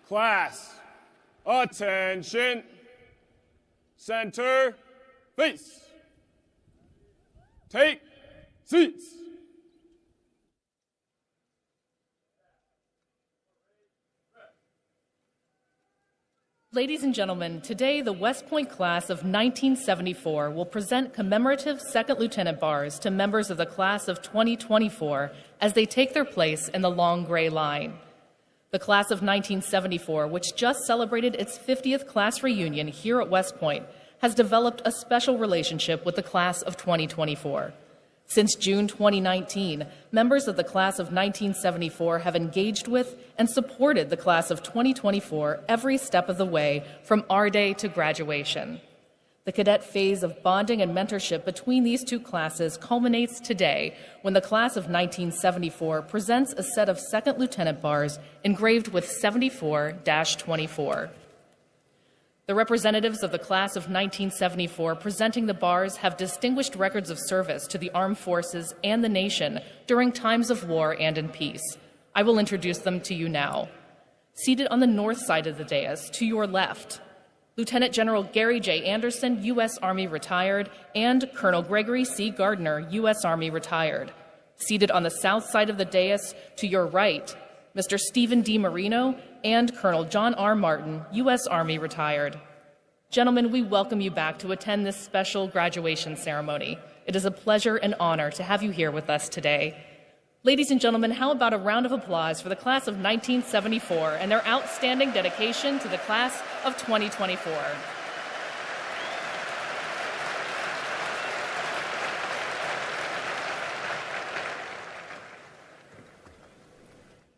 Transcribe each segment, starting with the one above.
Class, attention. Center, face. Take seats. Ladies and gentlemen, today the West Point class of 1974 will present commemorative second lieutenant bars to members of the class of 2024 as they take their place in the long gray line. The class of 1974, which just celebrated its 50th class reunion here at West Point, has developed a special relationship with the class of 2024. Since June 2019, members of the class of 1974 have engaged with and supported the class of 2024 every step of the way from our day to graduation. The cadet phase of bonding and mentorship between these two classes culminates today when the class of 1974 presents a set of second lieutenant bars engraved with 74-24. The representatives of the class of 1974 presenting the bars have distinguished records of service to the armed forces and the nation during times of war and in peace. I will introduce them to you now. Seated on the north side of the dais, to your left, Lieutenant General Gary J. Anderson, U.S. Army retired, and Colonel Gregory C. Gardner, U.S. Army retired. Seated on the south side of the dais, to your right, Mr. Stephen D. Marino and Colonel John R. Martin, U.S. Army retired. Gentlemen, we welcome you back to attend this special graduation ceremony. It is a pleasure and honor to have you here with us today. Ladies and gentlemen, how about a round of applause for the class of 1974 and their outstanding dedication to the class of 2024.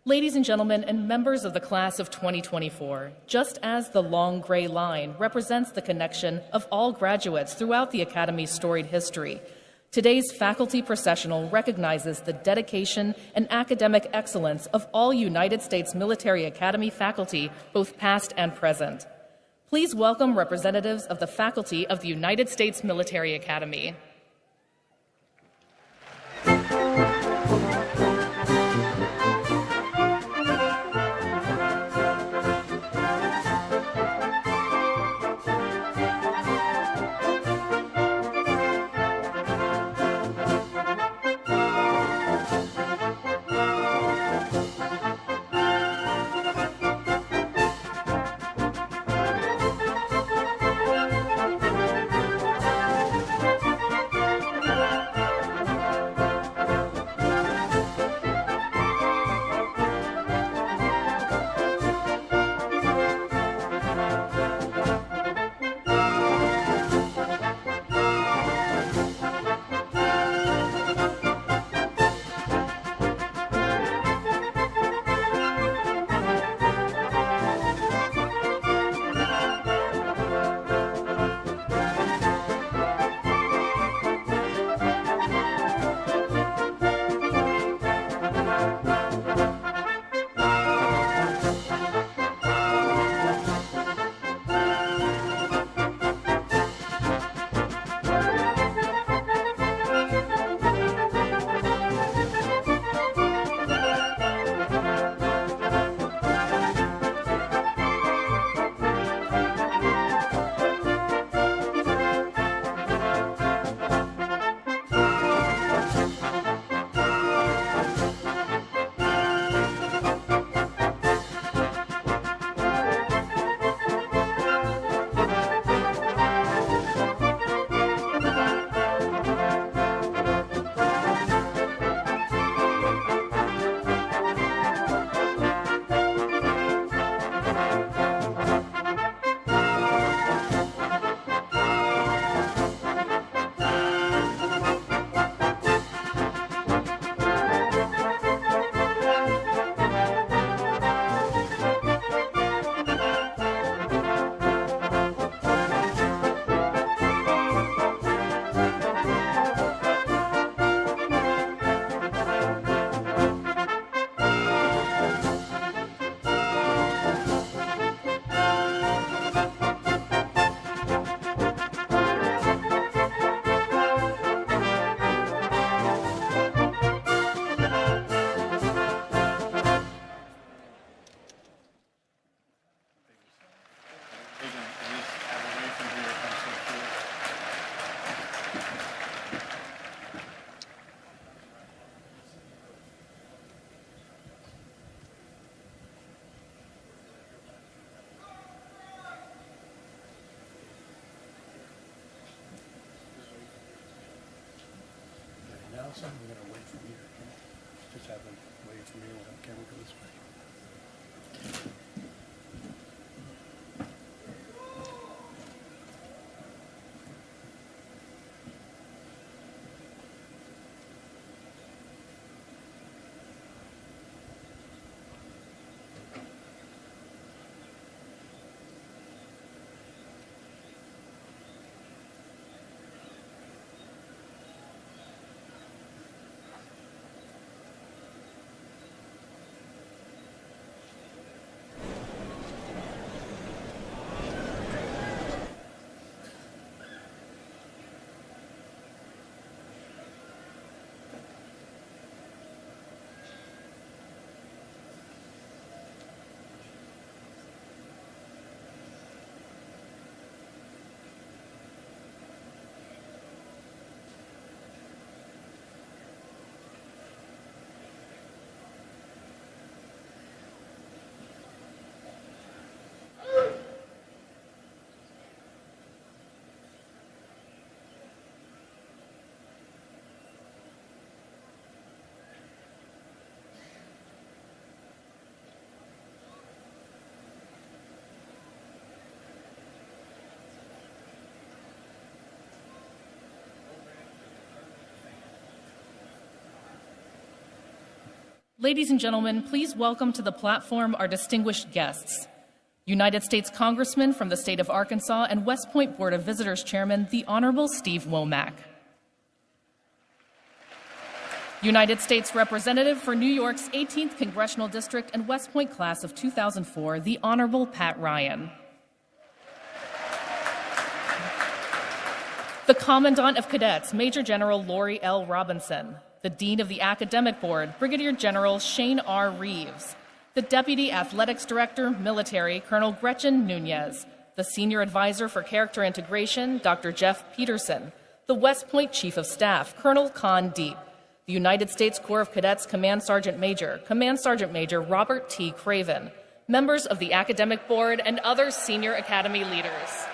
Ladies and gentlemen, and members of the class of 2024, just as the long gray line represents the connection of all graduates throughout the Academy's storied history, today's faculty processional recognizes the dedication and academic excellence of all United States Military Academy faculty, both past and present. Please welcome representatives of the faculty of the United States Military Academy. outside? We're gonna wait from here. Just have them waiting for me. We'll have camera go this way. Ladies and gentlemen, please welcome to the platform our distinguished guests. United States Congressman from the state of Arkansas and West Point Board of Visitors Chairman, the Honorable Steve Womack. United States Representative for New York's 18th Congressional District and West Point Class of 2004, the Honorable Pat Ryan. The Commandant of Cadets, Major General Lori L. Robinson. The Dean of the Academic Board, Brigadier General Shane R. Reeves. The Deputy Athletics Director, Military, Colonel Gretchen Nunez. The Senior Advisor for Character Integration, Dr. Jeff Peterson. The West Point Chief of Staff, Colonel Con Deep. The United States Corps of Cadets Command Sergeant Major Robert T. Craven. Members of the Academic Board and other senior academy leaders.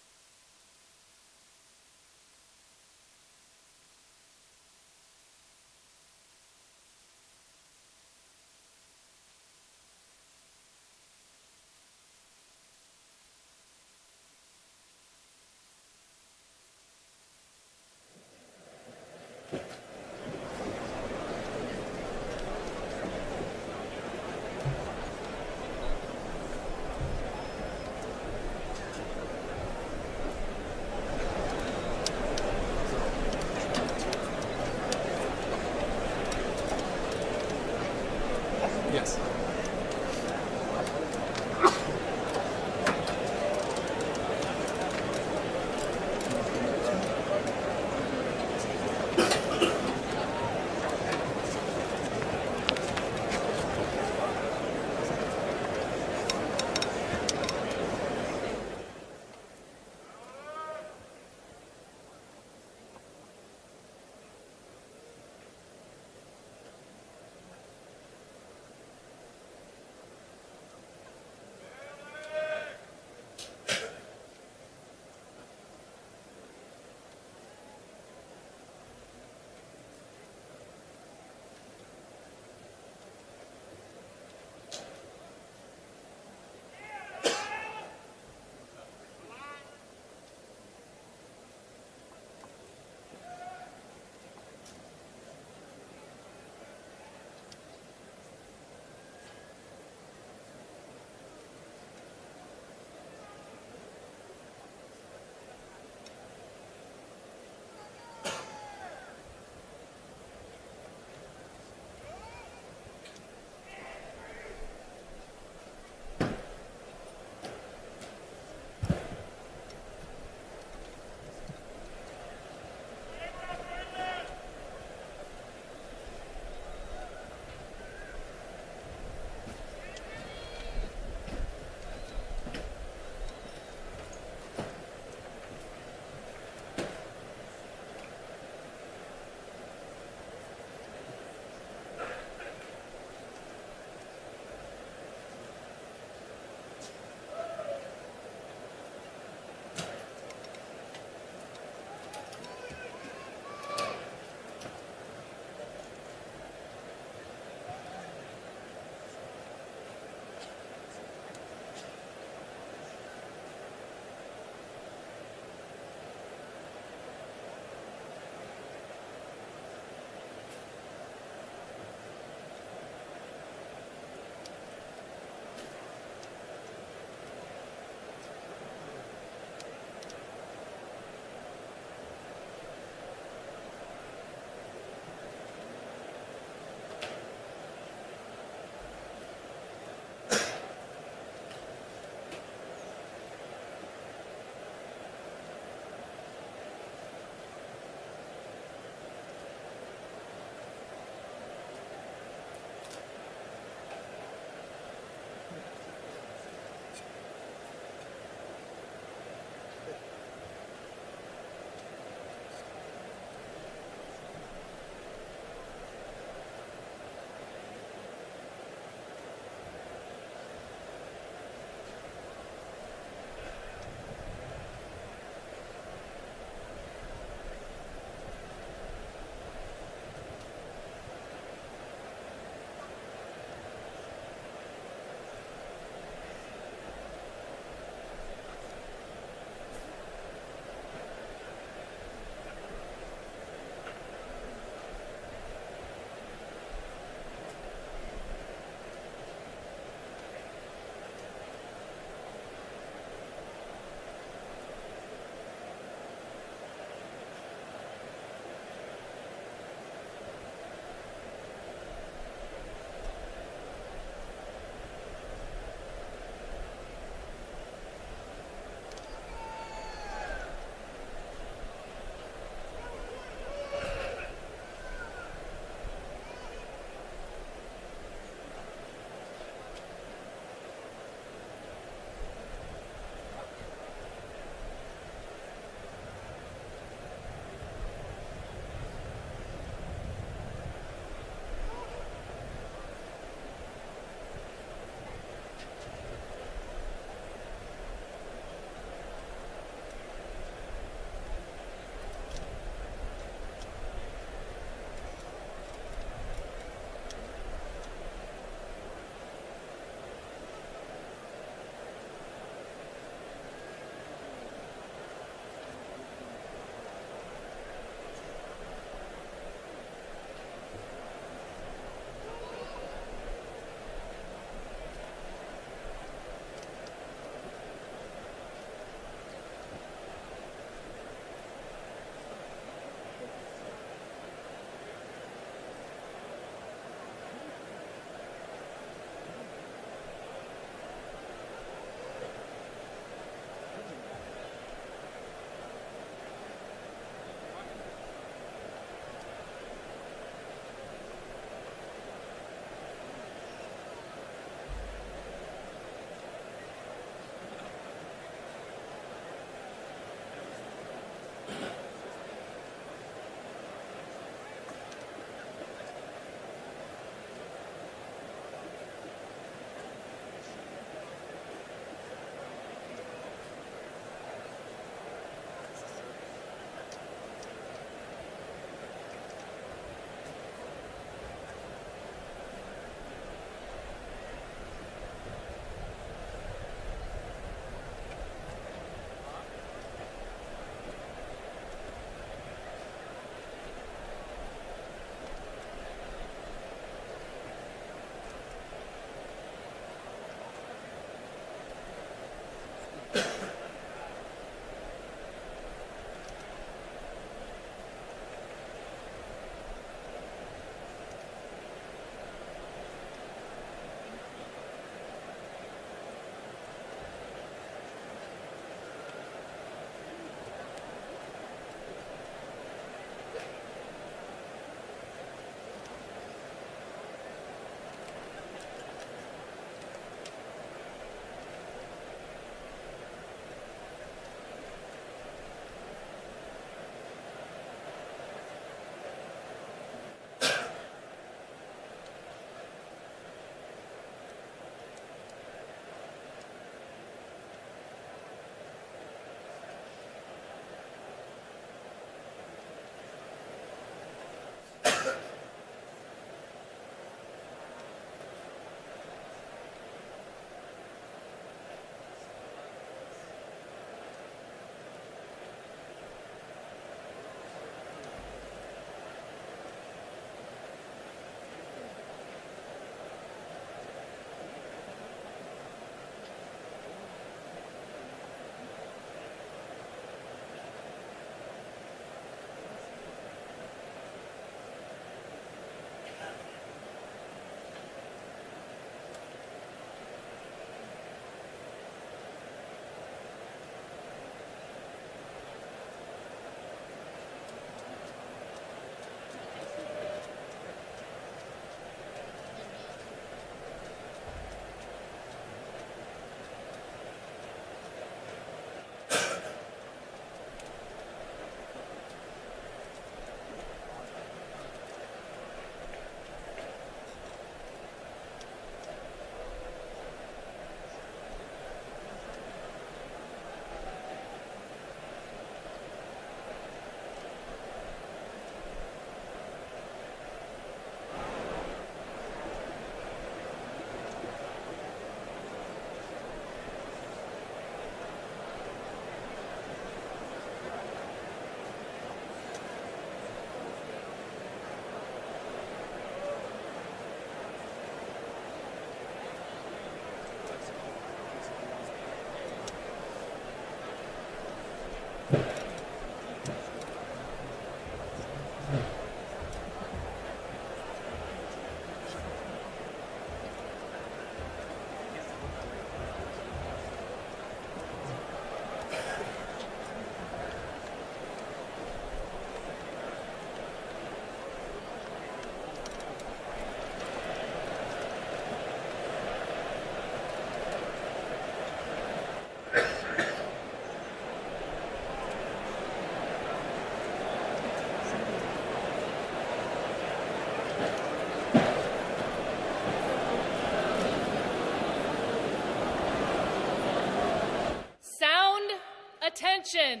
Attention!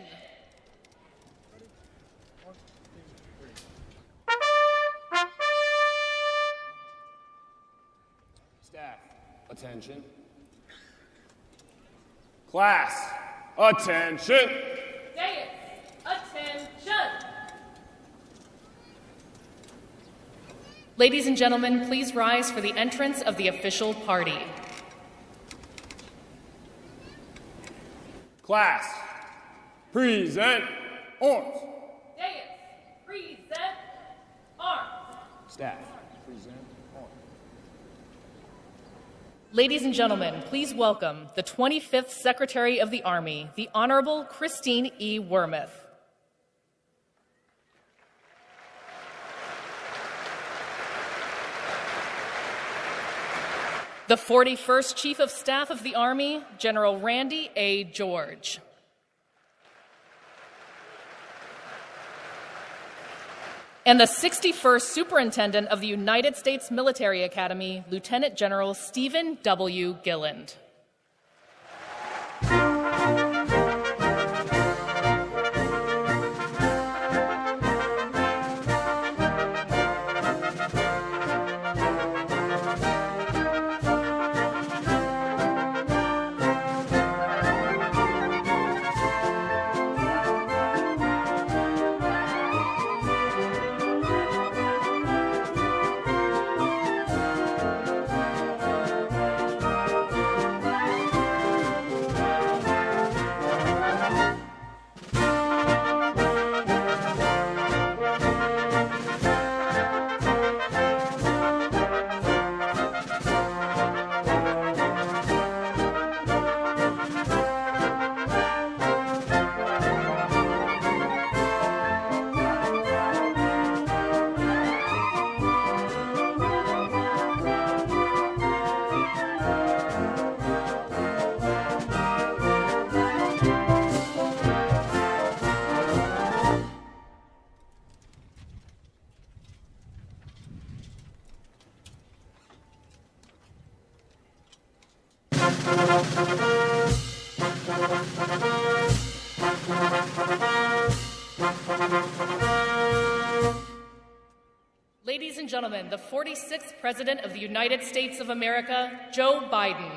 Staff, attention. Class, attention. Dais, attention! Ladies and gentlemen, please rise for the entrance of the official party. Class, present arms. Dais, present arms. Staff, present arms. Ladies and gentlemen, please welcome the 25th Secretary of the Army, the Honorable Christine E. Wormuth. The 41st Chief of Staff of the Army, General Randy A. George. And the 61st Superintendent of the United States Military Academy, Lieutenant General Stephen W. Gilland. Ladies and gentlemen, the 46th President of the United States of America, Joe Biden.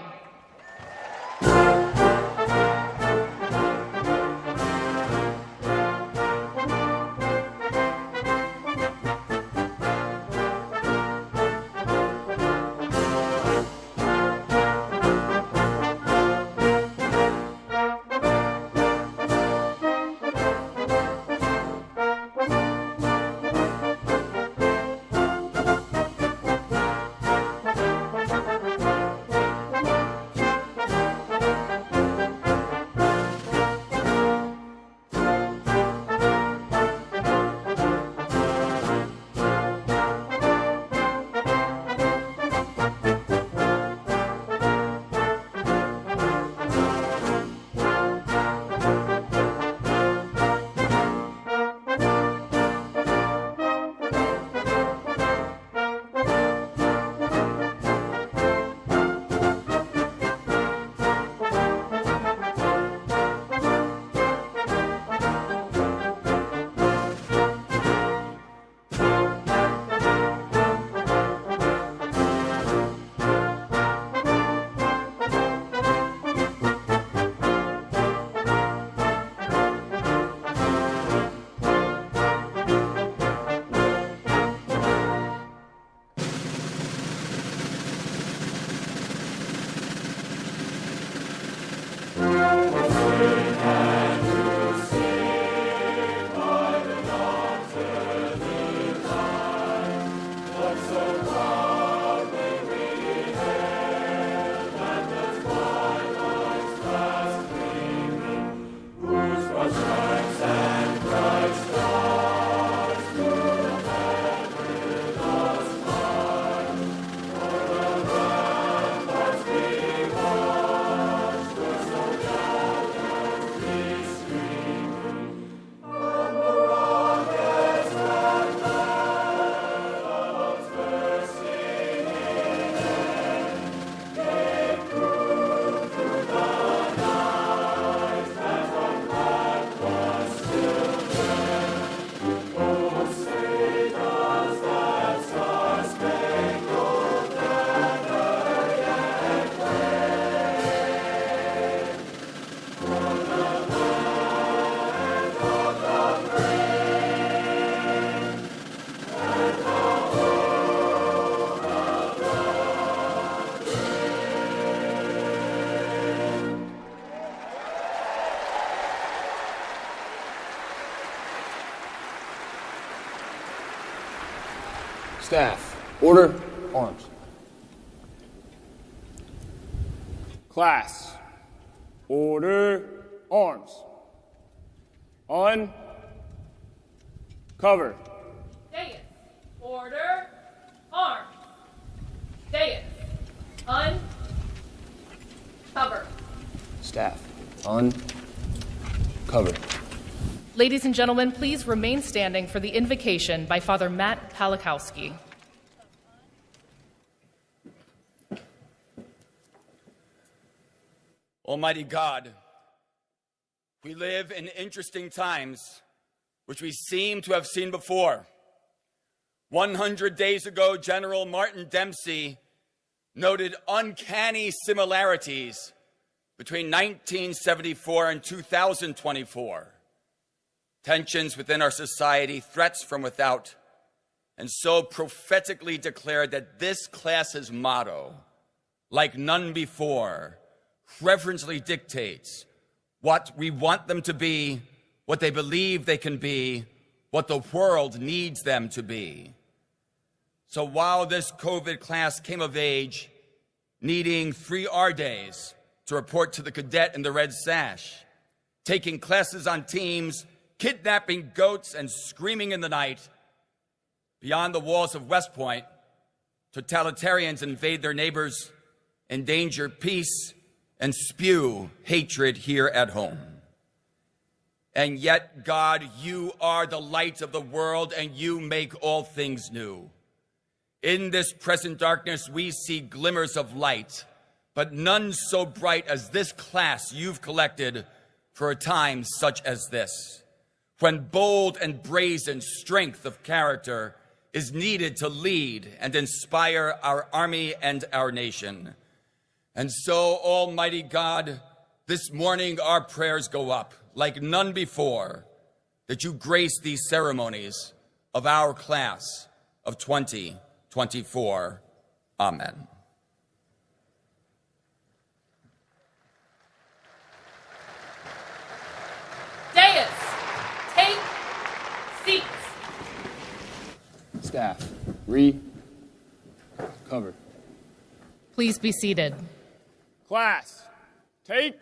Staff, order, arms. Class, order, arms. Uncover. Dais, order, arms. Dais, uncover. Staff, uncover. Ladies and gentlemen, please remain standing for the invocation by Father Matt Palikowski. Almighty God, we live in interesting times which we seem to have seen before. 100 days ago, General Martin Dempsey noted uncanny similarities between 1974 and 2024. Tensions within our society, threats from without, and so prophetically declared that this class's motto, like none before, reverently dictates what we want them to be, what they believe they can be, what the world needs them to be. So while this COVID class came of age, needing 3 R days to report to the cadet in the red sash, taking classes on teams, kidnapping goats and screaming in the night, beyond the walls of West Point, totalitarians invade their neighbors, endanger peace, and spew hatred here at home. And yet, God, you are the light of the world, and you make all things new. In this present darkness, we see glimmers of light, but none so bright as this class you've collected for a time such as this, when bold and brazen strength of character is needed to lead and inspire our army and our nation. And so, Almighty God, this morning our prayers go up like none before, that you grace these ceremonies of our class of 2024. Amen. Dais, take seats. Staff, cover. Please be seated. Class, take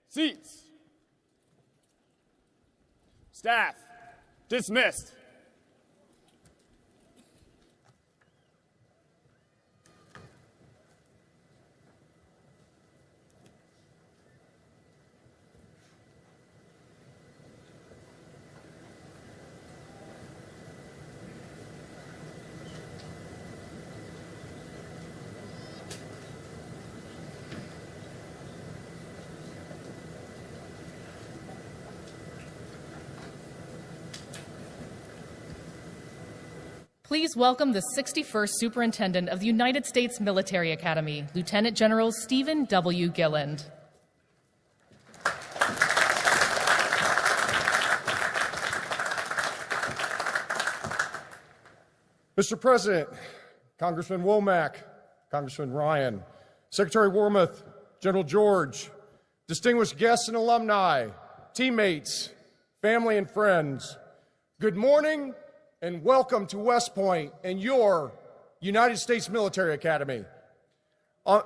seats. Staff, dismissed. Please welcome the 61st Superintendent of the United States Military Academy, Lieutenant General Stephen W. Gilland. Mr. President, Congressman Womack, Congressman Ryan, Secretary Wormuth, General George, distinguished guests and alumni, teammates, family and friends, good morning and welcome to West Point and your United States Military Academy. On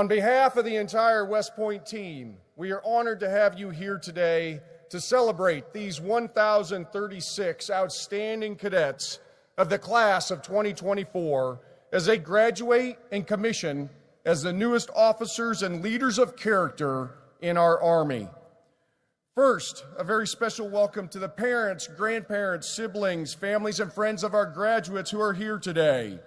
behalf of the entire West Point team, we are honored to have you here today to celebrate these 1,036 outstanding cadets of the class of 2024 as they graduate and commission as the newest officers and leaders of character in our Army. First, a very special welcome to the parents, grandparents, siblings, families, and friends of our graduates who are here today.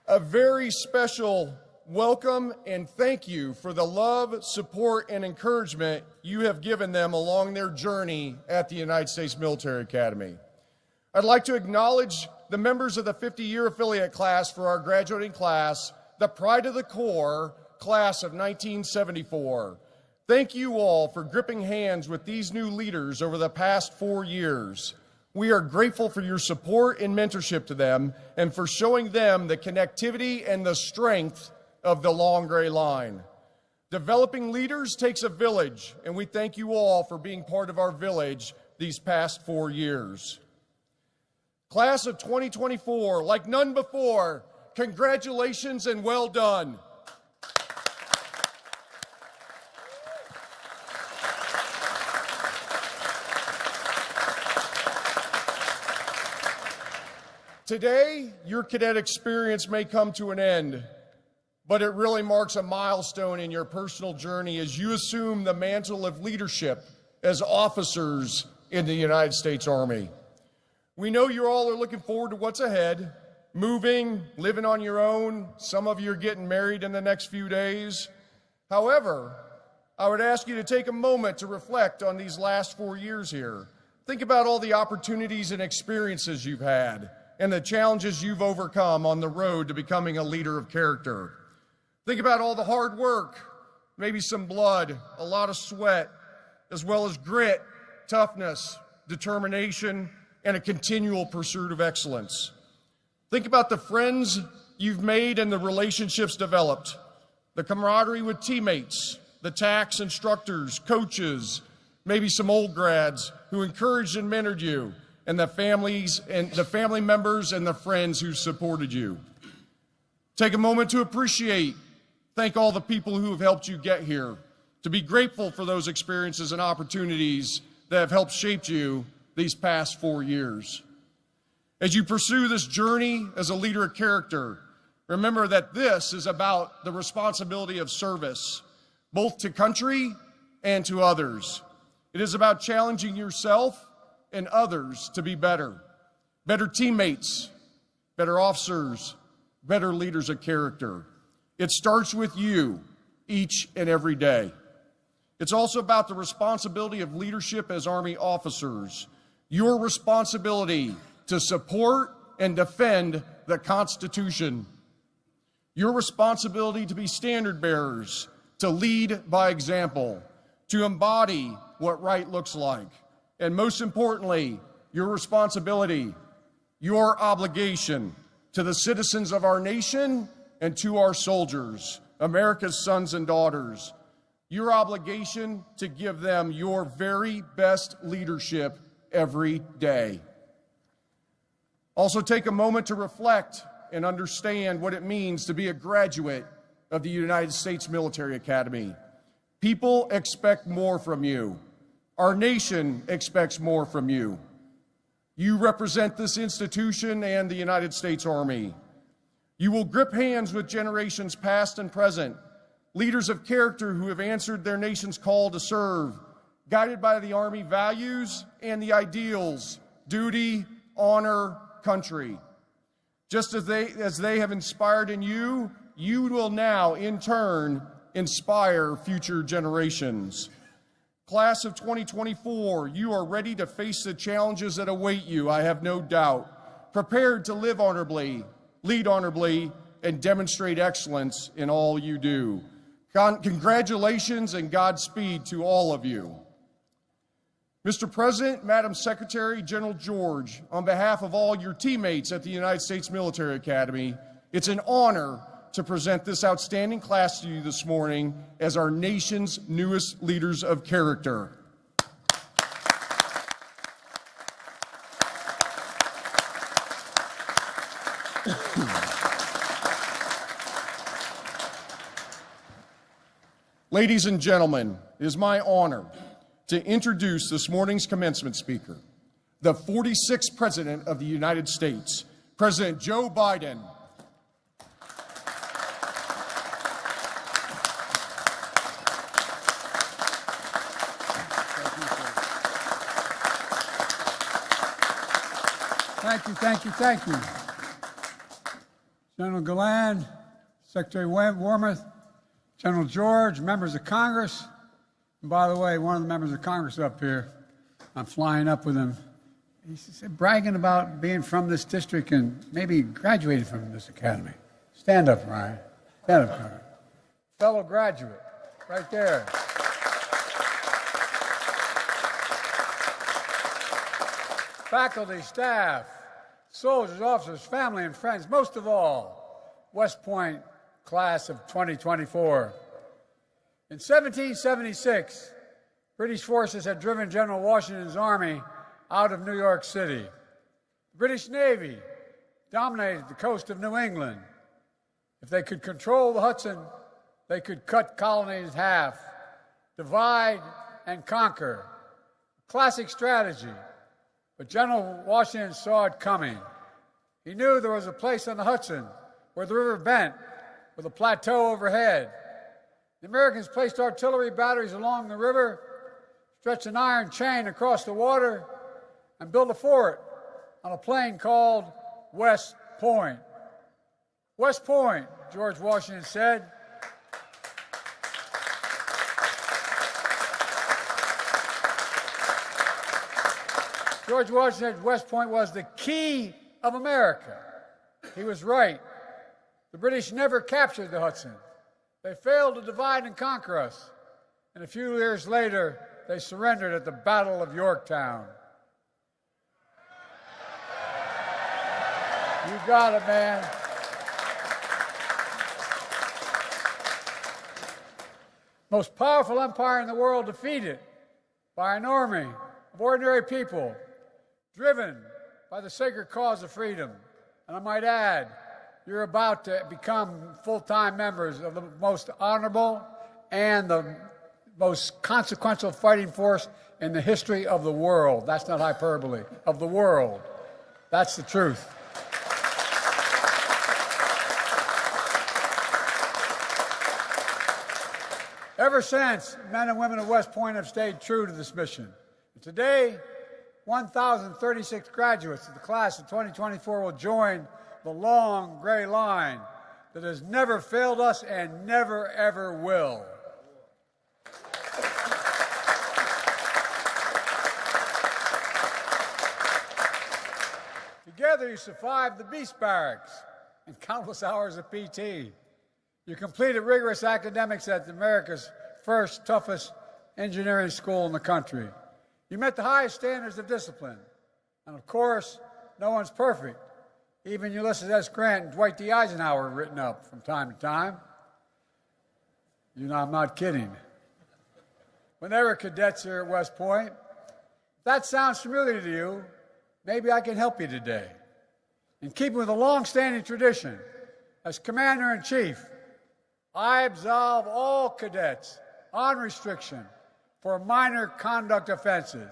A very special welcome and thank you for the love, support, and encouragement you have given them along their journey at the United States Military Academy. I'd like to acknowledge the members of the 50-year affiliate class for our graduating class, the Pride of the Corps class of 1974. Thank you all for gripping hands with these new leaders over the past 4 years. We are grateful for your support and mentorship to them and for showing them the connectivity and the strength of the long gray line. Developing leaders takes a village, and we thank you all for being part of our village these past 4 years. Class of 2024, like none before, congratulations and well done. Today, your cadet experience may come to an end, but it really marks a milestone in your personal journey as you assume the mantle of leadership as officers in the United States Army. We know you all are looking forward to what's ahead, moving, living on your own. Some of you are getting married in the next few days. However, I would ask you to take a moment to reflect on these last 4 years here. Think about all the opportunities and experiences you've had and the challenges you've overcome on the road to becoming a leader of character. Think about all the hard work, maybe some blood, a lot of sweat, as well as grit, toughness, determination, and a continual pursuit of excellence. Think about the friends you've made and the relationships developed, the camaraderie with teammates, the TACs instructors, coaches, maybe some old grads who encouraged and mentored you, and the families and the family members and the friends who supported you. Take a moment to appreciate, thank all the people who have helped you get here, to be grateful for those experiences and opportunities that have helped shape you these past 4 years. As you pursue this journey as a leader of character, remember that this is about the responsibility of service, both to country and to others. It is about challenging yourself and others to be better teammates, better officers, better leaders of character. It starts with you each and every day. It's also about the responsibility of leadership as Army officers, your responsibility to support and defend the Constitution, your responsibility to be standard bearers, to lead by example, to embody what right looks like, and most importantly, your responsibility, your obligation to the citizens of our nation and to our soldiers, America's sons and daughters, your obligation to give them your very best leadership every day. Also take a moment to reflect and understand what it means to be a graduate of the United States Military Academy. People expect more from you. Our nation expects more from you. You represent this institution and the United States Army. You will grip hands with generations past and present, leaders of character who have answered their nation's call to serve, guided by the Army values and the ideals, duty, honor, country. Just as they have inspired in you, you will now, in turn, inspire future generations. Class of 2024, you are ready to face the challenges that await you, I have no doubt. Prepared to live honorably, lead honorably, and demonstrate excellence in all you do. Congratulations and Godspeed to all of you. Mr. President, Madam Secretary, General George, on behalf of all your teammates at the United States Military Academy, it's an honor to present this outstanding class to you this morning as our nation's newest leaders of character. Ladies and gentlemen, it is my honor to introduce this morning's commencement speaker, the 46th President of the United States, President Joe Biden. Thank you. General Galland, Secretary Wormuth, General George, members of Congress. And by the way, one of the members of Congress up here, I'm flying up with him. He's bragging about being from this district and maybe graduating from this academy. Stand up, Ryan. Stand up, Ryan. Fellow graduate, right there. faculty, staff, soldiers, officers, family, and friends, most of all, West Point class of 2024. In 1776, British forces had driven General Washington's army out of New York City. The British Navy dominated the coast of New England. If they could control the Hudson, they could cut colonies in half, divide and conquer. Classic strategy. But General Washington saw it coming. He knew there was a place on the Hudson where the river bent, with a plateau overhead. The Americans placed artillery batteries along the river, stretched an iron chain across the water, and built a fort on a plain called West Point. West Point, George Washington said. George Washington said West Point was the key of America. He was right. The British never captured the Hudson. They failed to divide and conquer us. And a few years later, they surrendered at the Battle of Yorktown. You got it, man. Most powerful empire in the world defeated by an army of ordinary people driven by the sacred cause of freedom. And I might add, you're about to become full-time members of the most honorable and the most consequential fighting force in the history of the world. That's not hyperbole. Of the world. That's the truth. Ever since, men and women of West Point have stayed true to this mission. And today, 1,036 graduates of the class of 2024 will join the long gray line that has never failed us and never, ever will. Together, you survived the Beast Barracks and countless hours of PT. You completed rigorous academics at America's first, toughest engineering school in the country. You met the highest standards of discipline. And of course, no one's perfect. Even Ulysses S. Grant and Dwight D. Eisenhower are written up from time to time. You know, I'm not kidding. When they were cadets here at West Point, if that sounds familiar to you, maybe I can help you today. In keeping with a long-standing tradition, as Commander-in-Chief, I absolve all cadets on restriction for minor conduct offenses.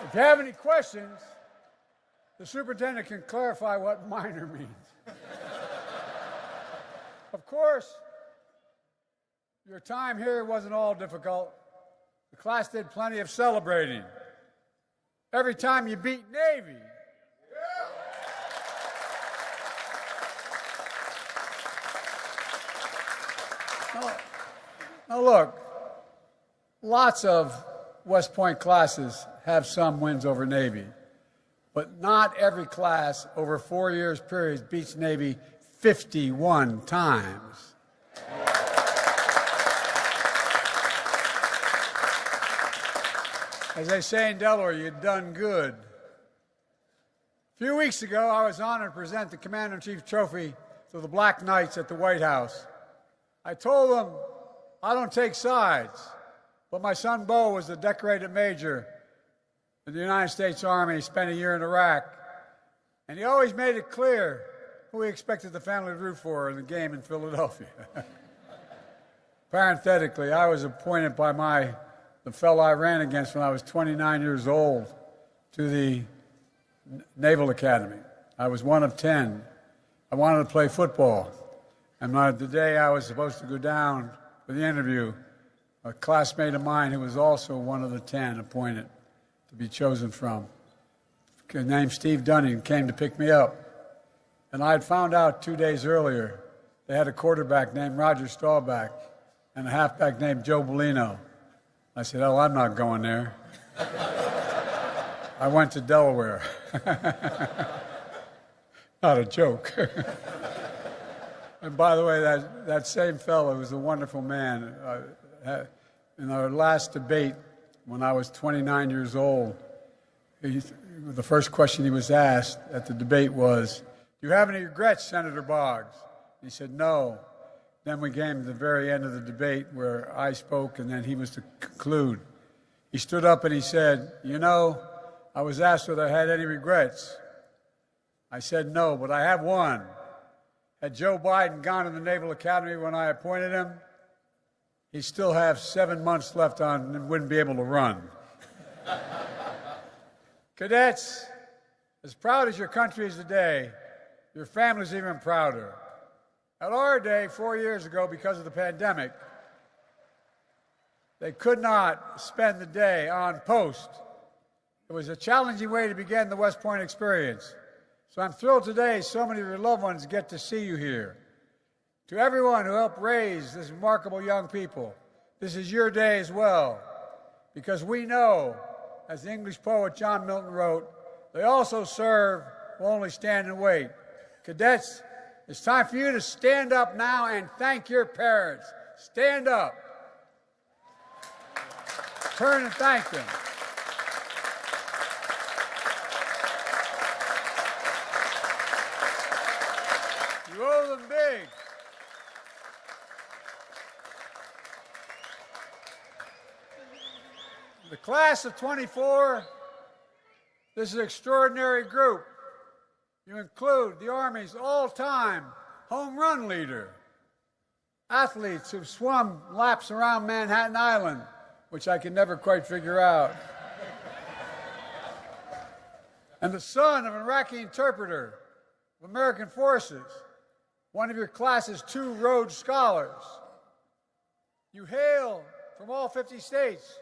If you have any questions, the superintendent can clarify what minor means. Of course, your time here wasn't all difficult. The class did plenty of celebrating. Every time you beat Navy. Now look, lots of West Point classes have some wins over Navy, but not every class over 4 years period beats Navy 51 times. As they say in Delaware, you've done good. A few weeks ago, I was honored to present the Commander-in-Chief Trophy to the Black Knights at the White House. I told them I don't take sides, but my son Bo was a decorated major in the United States Army, spent a year in Iraq, and he always made it clear who he expected the family to root for in the game in Philadelphia. Parenthetically, I was appointed by the fellow I ran against when I was 29 years old to the Naval Academy. I was one of 10. I wanted to play football. And the day I was supposed to go down for the interview, a classmate of mine who was also one of the 10 appointed to be chosen from, named Steve Dunning, came to pick me up. And I had found out 2 days earlier they had a quarterback named Roger Staubach and a halfback named Joe Bellino. I said, oh, I'm not going there. I went to Delaware. Not a joke. And by the way, that same fellow was a wonderful man. In our last debate, when I was 29 years old, the first question he was asked at the debate was, "Do you have any regrets, Senator Boggs?" He said, "No." Then we came to the very end of the debate where I spoke and then he was to conclude. He stood up and he said, "You know, I was asked whether I had any regrets. I said no, but I have one. Had Joe Biden gone to the Naval Academy when I appointed him, he'd still have 7 months left on and wouldn't be able to run." Cadets, as proud as your country is today, your family's even prouder. At our day, 4 years ago, because of the pandemic, they could not spend the day on post. It was a challenging way to begin the West Point experience. So I'm thrilled today so many of your loved ones get to see you here. To everyone who helped raise this remarkable young people, this is your day as well, because we know, as the English poet John Milton wrote, "They also serve will only stand and wait." Cadets, it's time for you to stand up now and thank your parents. Stand up. Turn and thank them. You owe them big. The class of 24, this is an extraordinary group. You include the Army's all-time home run leader, athletes who've swum laps around Manhattan Island, which I can never quite figure out, and the son of an Iraqi interpreter of American forces, one of your class's 2 Rhodes Scholars. You hail from all 50 states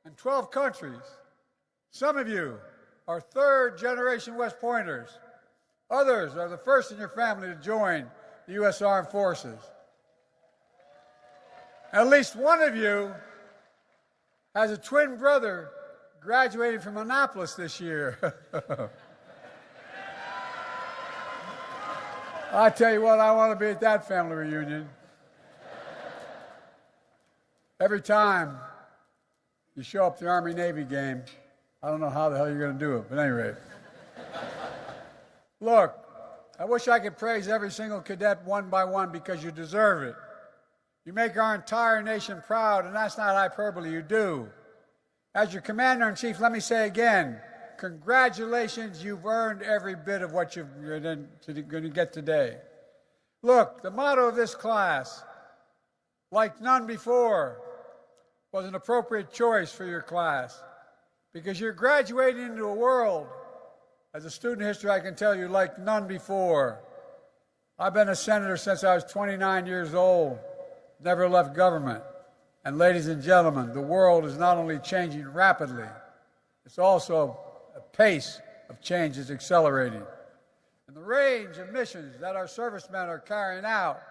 and 12 countries. Some of you are third-generation West Pointers. Others are the first in your family to join the U.S. Armed Forces. At least one of you has a twin brother graduating from Annapolis this year. I tell you what, I want to be at that family reunion. Every time you show up at the Army-Navy game, I don't know how the hell you're going to do it, but at any rate. Look, I wish I could praise every single cadet one by one because you deserve it. You make our entire nation proud, and that's not hyperbole, you do. As your Commander-in-Chief, let me say again, congratulations, you've earned every bit of what you're going to get today. Look, the motto of this class, like none before, was an appropriate choice for your class because you're graduating into a world, as a student of history I can tell you, like none before. I've been a senator since I was 29 years old, never left government. And ladies and gentlemen, the world is not only changing rapidly, it's also a pace of change is accelerating. And the range of missions that our servicemen are carrying out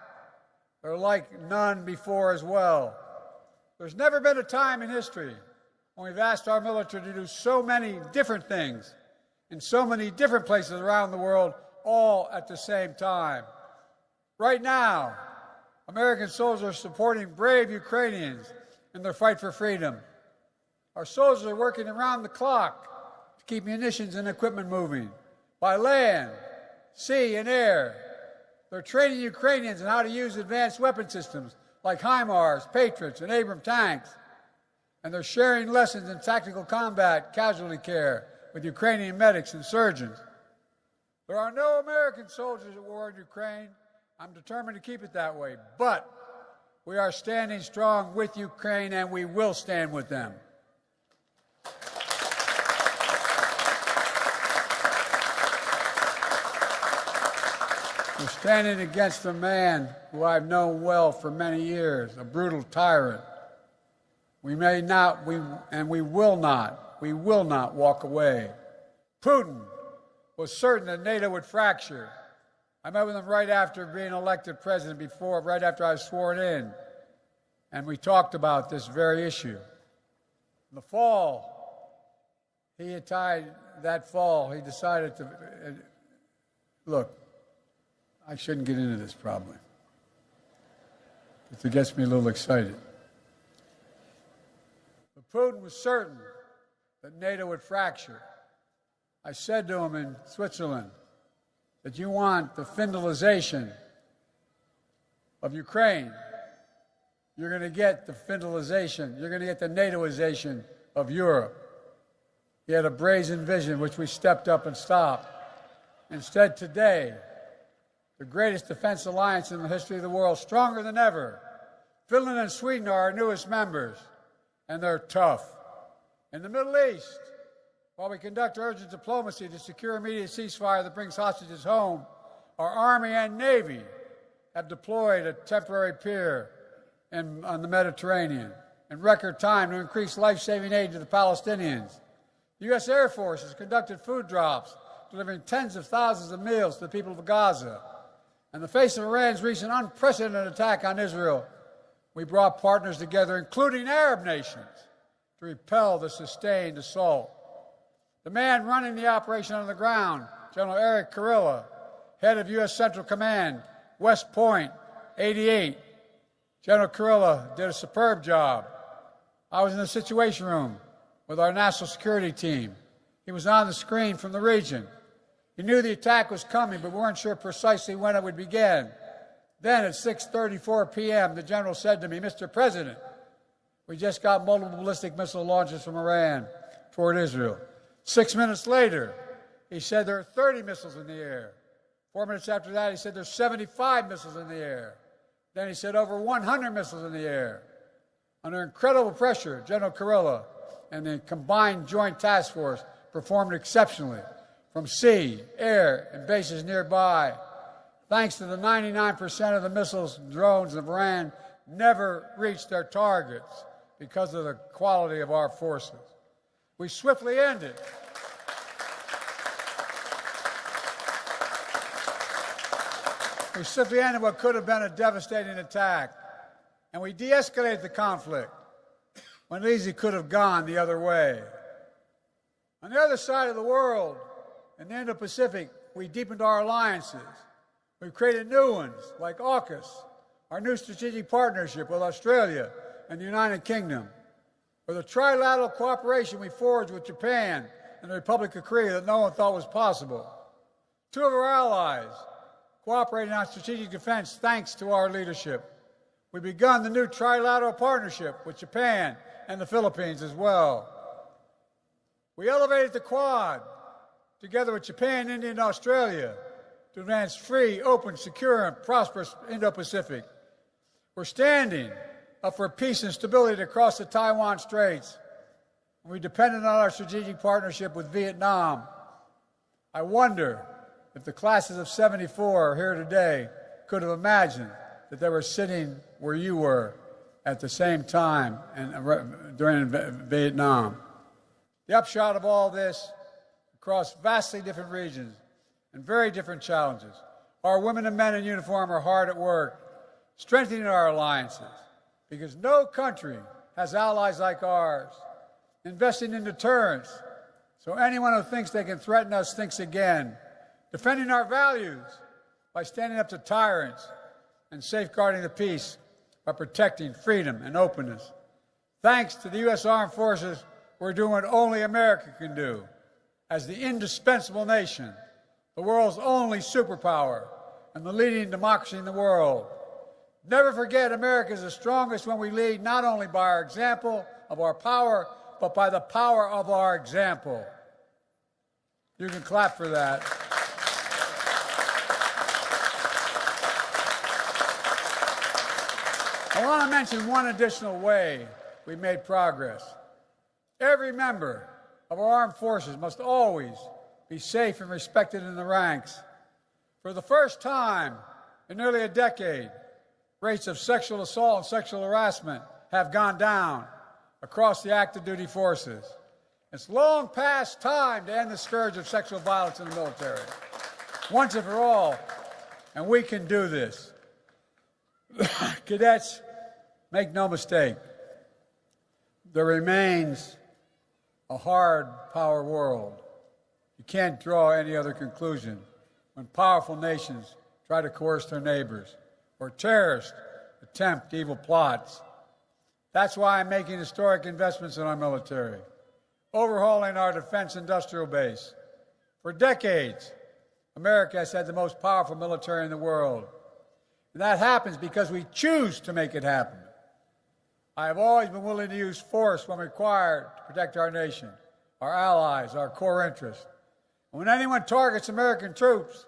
are like none before as well. There's never been a time in history when we've asked our military to do so many different things in so many different places around the world, all at the same time. Right now, American soldiers are supporting brave Ukrainians in their fight for freedom. Our soldiers are working around the clock to keep munitions and equipment moving by land, sea, and air. They're training Ukrainians in how to use advanced weapon systems like HIMARS, Patriots, and Abrams tanks. And they're sharing lessons in tactical combat, casualty care with Ukrainian medics and surgeons. There are no American soldiers at war in Ukraine. I'm determined to keep it that way. But we are standing strong with Ukraine, and we will stand with them. We're standing against a man who I've known well for many years, a brutal tyrant. We may not, we will not walk away. Putin was certain that NATO would fracture. I met with him right after being elected president, right after I was sworn in, and we talked about this very issue. In the fall, he had tied that fall, he decided to, look, I shouldn't get into this probably. It gets me a little excited. But Putin was certain that NATO would fracture. I said to him in Switzerland that you want the Finlandization of Ukraine. You're going to get the Finlandization, you're going to get the NATOization of Europe. He had a brazen vision, which we stepped up and stopped. Instead, today, the greatest defense alliance in the history of the world, stronger than ever. Finland and Sweden are our newest members, and they're tough. In the Middle East, while we conduct urgent diplomacy to secure immediate ceasefire that brings hostages home, our Army and Navy have deployed a temporary pier on the Mediterranean in record time to increase life-saving aid to the Palestinians. The U.S. Air Force has conducted food drops, delivering tens of thousands of meals to the people of Gaza. In the face of Iran's recent unprecedented attack on Israel, we brought partners together, including Arab nations, to repel the sustained assault. The man running the operation on the ground, General Eric Kurilla, head of U.S. Central Command, West Point, 88. General Kurilla did a superb job. I was in the Situation Room with our national security team. He was on the screen from the region. He knew the attack was coming, but we weren't sure precisely when it would begin. Then at 6:34 p.m., the general said to me, "Mr. President, we just got multiple ballistic missile launches from Iran toward Israel." 6 minutes later, he said there are 30 missiles in the air. 4 minutes after that, he said there's 75 missiles in the air. Then he said over 100 missiles in the air. Under incredible pressure, General Kurilla and the combined joint task force performed exceptionally from sea, air, and bases nearby. Thanks to the 99% of the missiles and drones of Iran never reached their targets because of the quality of our forces. We swiftly ended what could have been a devastating attack, and we de-escalated the conflict when it easily could have gone the other way. On the other side of the world, in the Indo-Pacific, we deepened our alliances. We've created new ones, like AUKUS, our new strategic partnership with Australia and the United Kingdom, or the trilateral cooperation we forged with Japan and the Republic of Korea that no one thought was possible. Two of our allies cooperating on strategic defense thanks to our leadership. We've begun the new trilateral partnership with Japan and the Philippines as well. We elevated the Quad, together with Japan, India, and Australia, to advance free, open, secure, and prosperous Indo-Pacific. We're standing up for peace and stability across the Taiwan Straits. We depended on our strategic partnership with Vietnam. I wonder if the classes of '74 here today could have imagined that they were sitting where you were at the same time and during Vietnam. The upshot of all this, across vastly different regions and very different challenges, our women and men in uniform are hard at work, strengthening our alliances, because no country has allies like ours, investing in deterrence, so anyone who thinks they can threaten us thinks again, defending our values by standing up to tyrants and safeguarding the peace by protecting freedom and openness. Thanks to the U.S. Armed Forces, we're doing what only America can do. As the indispensable nation, the world's only superpower, and the leading democracy in the world. Never forget, America is the strongest when we lead not only by our example of our power, but by the power of our example. You can clap for that. I want to mention one additional way we made progress. Every member of our armed forces must always be safe and respected in the ranks. For the first time in nearly a decade, rates of sexual assault and sexual harassment have gone down across the active duty forces. It's long past time to end the scourge of sexual violence in the military, once and for all, and we can do this. Cadets, make no mistake, there remains a hard power world. You can't draw any other conclusion when powerful nations try to coerce their neighbors or terrorists attempt evil plots. That's why I'm making historic investments in our military, overhauling our defense industrial base. For decades, America has had the most powerful military in the world. And that happens because we choose to make it happen. I have always been willing to use force when required to protect our nation, our allies, our core interests. And when anyone targets American troops,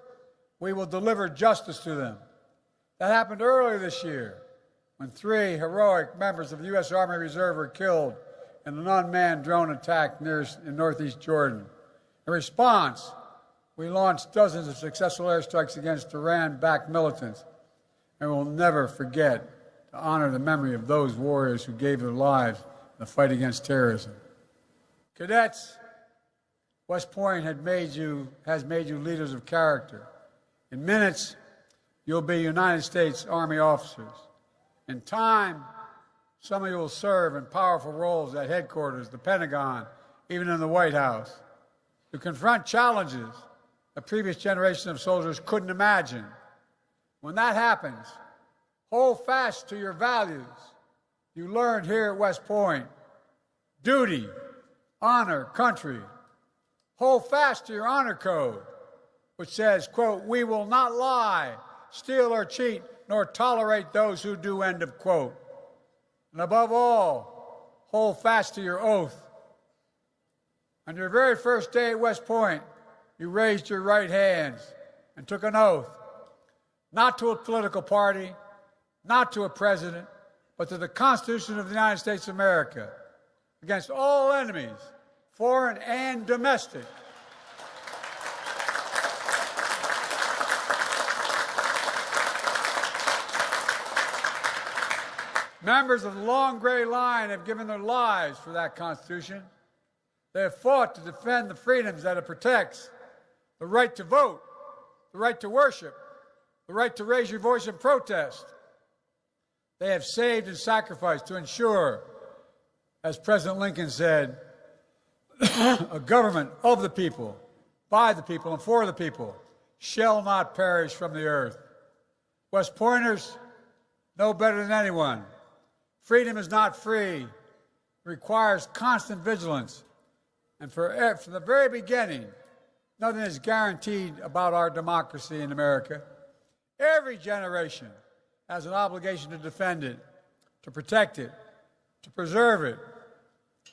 we will deliver justice to them. That happened earlier this year when 3 heroic members of the U.S. Army Reserve were killed in an unmanned drone attack in northeast Jordan. In response, we launched dozens of successful airstrikes against Iran-backed militants, and we'll never forget to honor the memory of those warriors who gave their lives in the fight against terrorism. Cadets, West Point has made you leaders of character. In minutes, you'll be United States Army officers. In time, some of you will serve in powerful roles at headquarters, the Pentagon, even in the White House, to confront challenges a previous generation of soldiers couldn't imagine. When that happens, hold fast to your values you learned here at West Point. Duty, honor, country. Hold fast to your honor code, which says, quote, "We will not lie, steal or cheat, nor tolerate those who do," end of quote. And above all, hold fast to your oath. On your very first day at West Point, you raised your right hands and took an oath, not to a political party, not to a president, but to the Constitution of the United States of America, against all enemies, foreign and domestic. Members of the long gray line have given their lives for that Constitution. They have fought to defend the freedoms that it protects: the right to vote, the right to worship, the right to raise your voice in protest. They have saved and sacrificed to ensure, as President Lincoln said, a government of the people, by the people, and for the people shall not perish from the earth. West Pointers know better than anyone. Freedom is not free. It requires constant vigilance. And from the very beginning, nothing is guaranteed about our democracy in America. Every generation has an obligation to defend it, to protect it, to preserve it,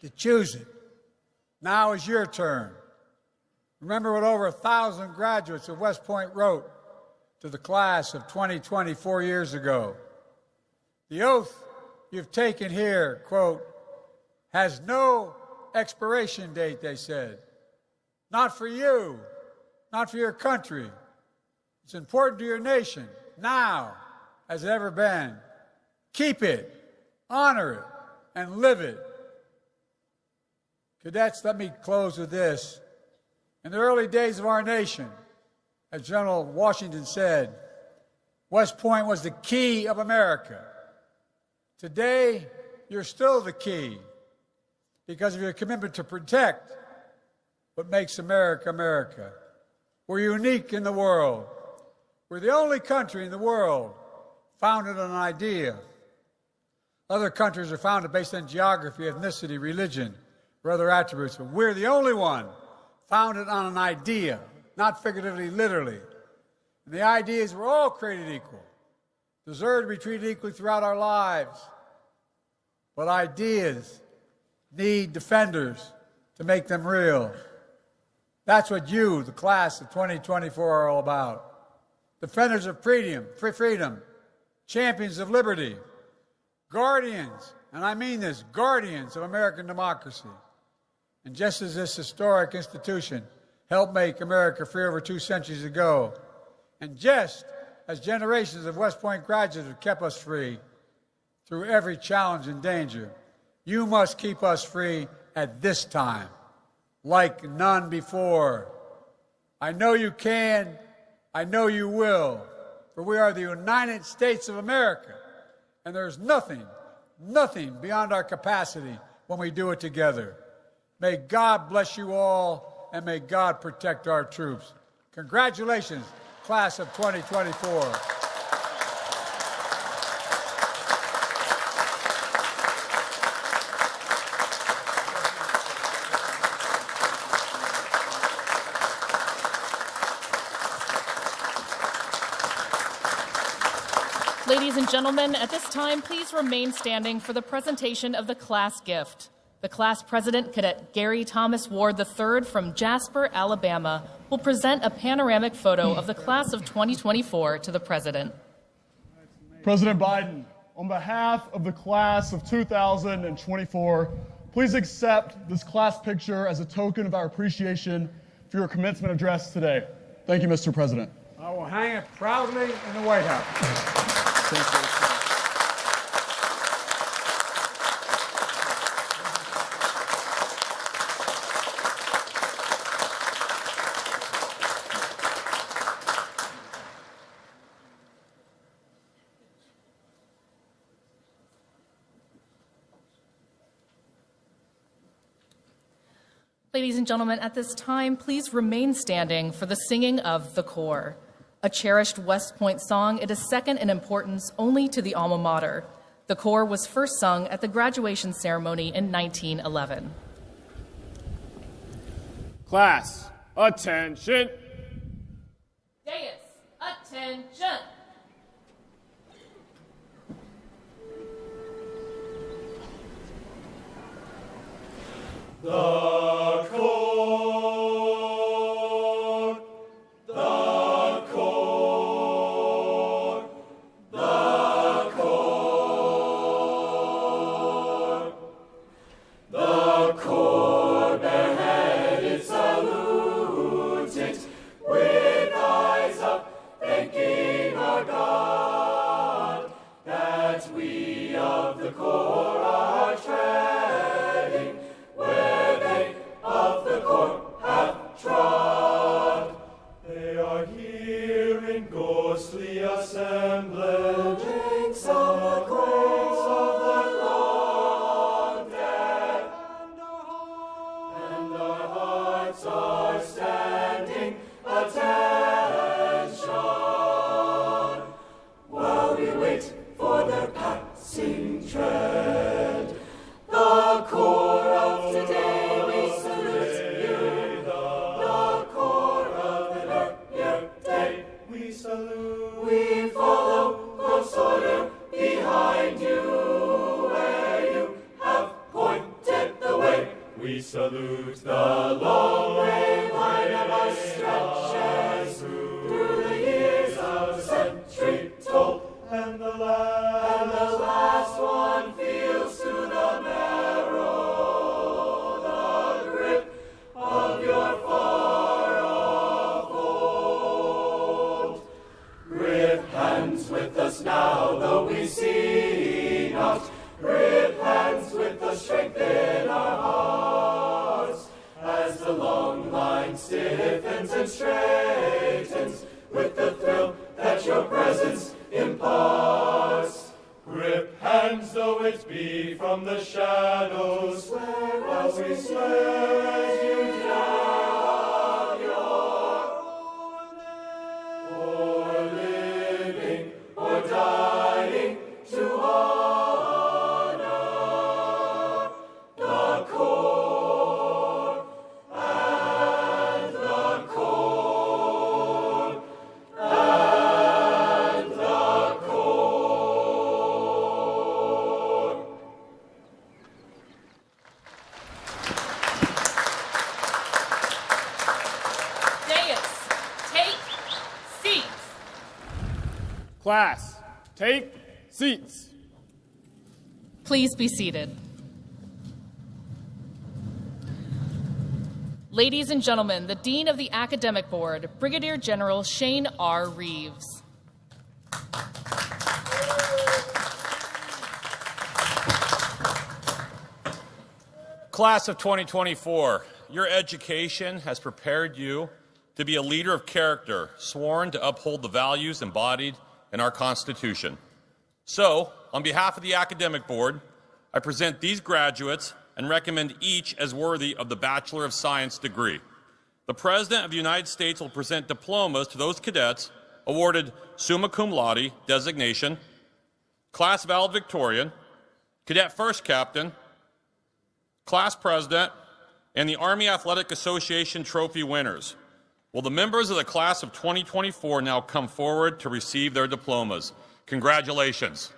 to choose it. Now is your turn. Remember what over 1,000 graduates of West Point wrote to the class of 2020 4 years ago. The oath you've taken here, quote, has no expiration date, they said. Not for you, not for your country. It's important to your nation, now as it ever been. Keep it, honor it, and live it. Cadets, let me close with this. In the early days of our nation, as General Washington said, West Point was the key of America. Today, you're still the key because of your commitment to protect what makes America, America. We're unique in the world. We're the only country in the world founded on an idea. Other countries are founded based on geography, ethnicity, religion, or other attributes, but we're the only one founded on an idea, not figuratively, literally. And the idea is we're all created equal, deserve to be treated equally throughout our lives. But ideas need defenders to make them real. That's what you, the class of 2024, are all about. Defenders of freedom, champions of liberty, guardians, and I mean this, guardians of American democracy. And just as this historic institution helped make America free over 2 centuries ago, and just as generations of West Point graduates have kept us free through every challenge and danger, you must keep us free at this time, like none before. I know you can, I know you will, for we are the United States of America, and there's nothing beyond our capacity when we do it together. May God bless you all, and may God protect our troops. Congratulations, class of 2024. Ladies and gentlemen, at this time, please remain standing for the presentation of the class gift. The class president, Cadet Gary Thomas Ward III from Jasper, Alabama, will present a panoramic photo of the class of 2024 to the president. President Biden, on behalf of the class of 2024, please accept this class picture as a token of our appreciation for your commencement address today. Thank you, Mr. President. I will hang it proudly in the White House. Ladies and gentlemen, at this time, please remain standing for the singing of the Corps. A cherished West Point song, it is second in importance only to the alma mater. The Corps was first sung at the graduation ceremony in 1911. Class, attention. Deus, attention. The Corps, the Corps, the Corps, the Corps bareheaded salute it with eyes up, thanking our God that we of the Corps are treading where they of the Corps have trod. They are here in ghostly assemblage, drinks of the long dead, and our hearts are standing attention while we wait for their passing tread. The Corps of today we salute you. The Corps of an earlier day we salute. We follow close order behind you where you have pointed the way. We salute the long gray line of us stretches through the years of century toll, and the last one feels to the marrow the grip of your far-off hold. Grip hands with us now, though we see not. Grip hands with the strength in our hearts, as the long line stiffens and straightens with the thrill that your presence imparts. Grip hands, though it be from the shadows, swear as we swear as you dare of yore, or living or dying to honor the Corps and the Corps and the Corps. Deus, take seats. Class, take seats. Please be seated. Ladies and gentlemen, the Dean of the Academic Board, Brigadier General Shane R. Reeves. Class of 2024, your education has prepared you to be a leader of character, sworn to uphold the values embodied in our Constitution. So, on behalf of the Academic Board, I present these graduates and recommend each as worthy of the Bachelor of Science degree. The President of the United States will present diplomas to those cadets awarded summa cum laude designation, class valedictorian, cadet first captain, class president, and the Army Athletic Association trophy winners. Will the members of the class of 2024 now come forward to receive their diplomas? Congratulations.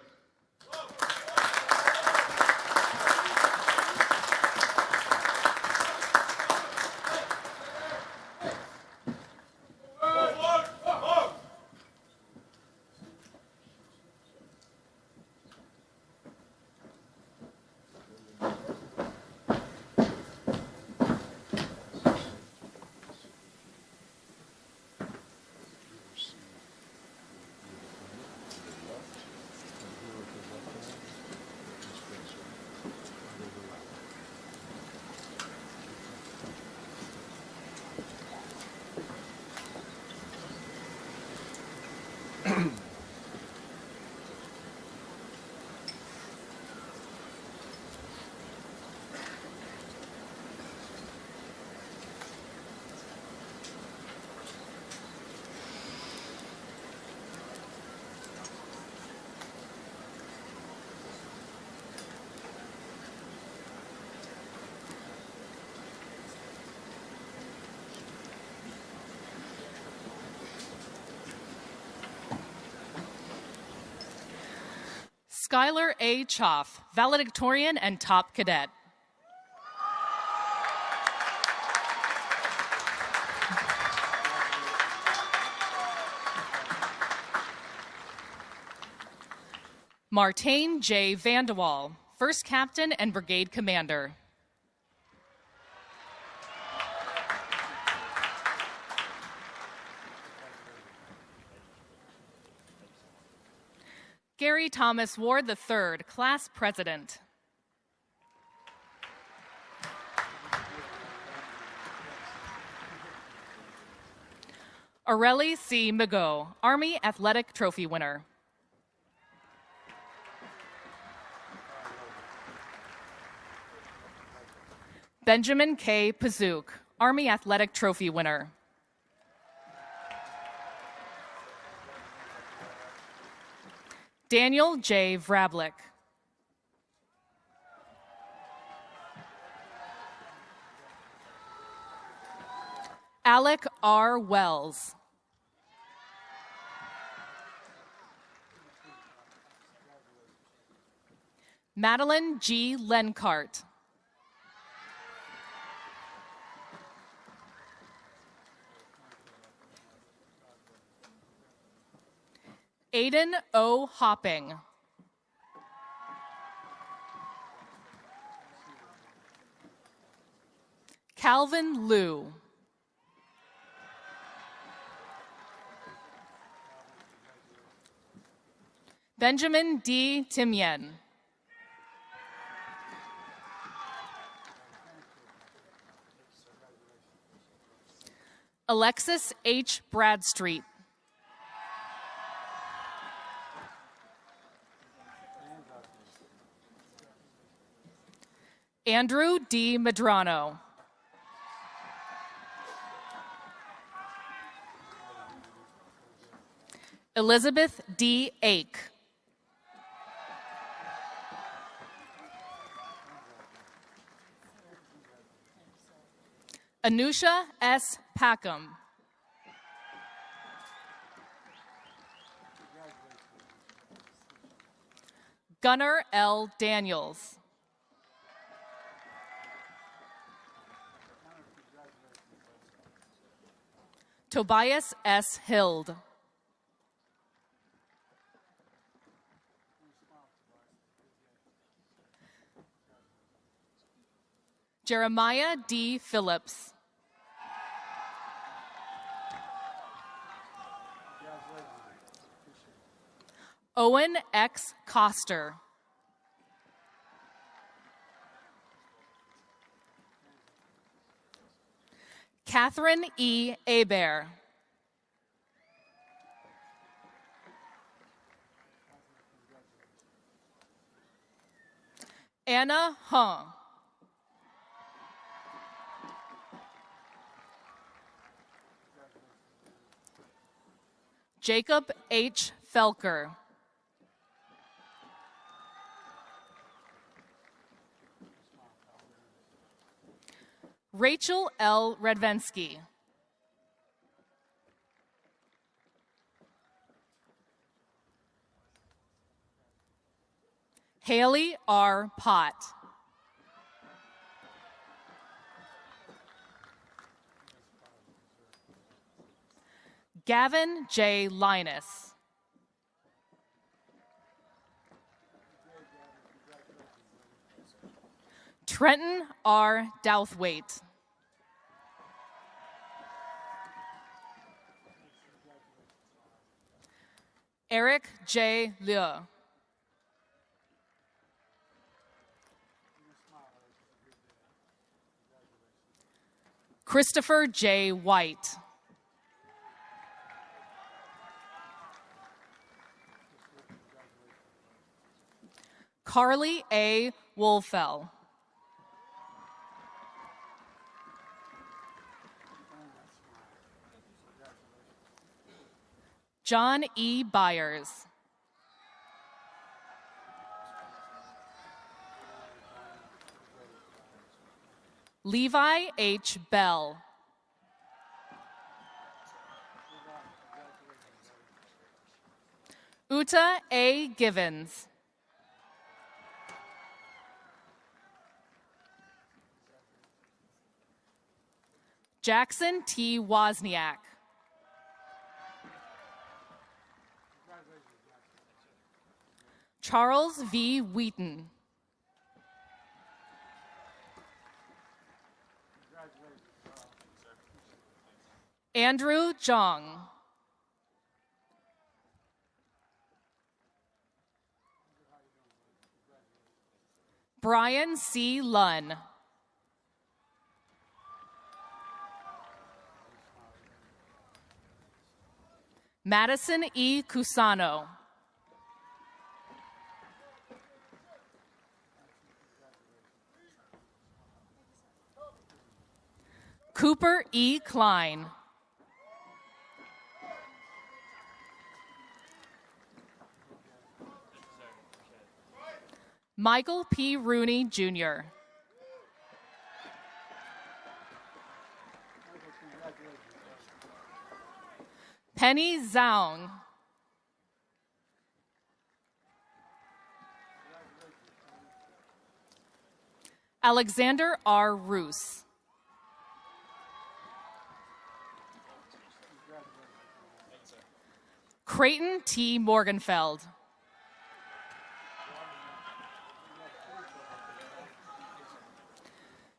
Skylar A. Choff, valedictorian and top cadet. Martane J. Vandewall, first captain and brigade commander. Gary Thomas Ward III, class president. Aurelie C. Migaud, Army Athletic Trophy winner. Benjamin K. Pazook, Army Athletic Trophy winner. Daniel J. Vrablik. Alec R. Wells. Madeline G. Lencart. Aiden O. Hopping. Calvin Liu. Benjamin D. Timyen. Alexis H. Bradstreet. Andrew D. Medrano. Elizabeth D. Ake. Anusha S. Packham. Gunnar L. Daniels. Tobias S. Hild. Jeremiah D. Phillips. Owen X. Coster. Catherine E. Hebert. Anna Hung. Jacob H. Felker. Rachel L. Redvensky. Haley R. Pott. Gavin J. Linus. Trenton R. Douthwaite. Eric J. Liu. Christopher J. White. Carly A. Wolfell. John E. Byers. Levi H. Bell. Uta A. Givens. Jackson T. Wozniak. Charles V. Wheaton. Andrew Jong. Brian C. Lunn. Madison E. Cusano. Cooper E. Klein. Michael P. Rooney, Jr. Penny Zhang. Alexander R. Roos. Creighton T. Morgenfeld.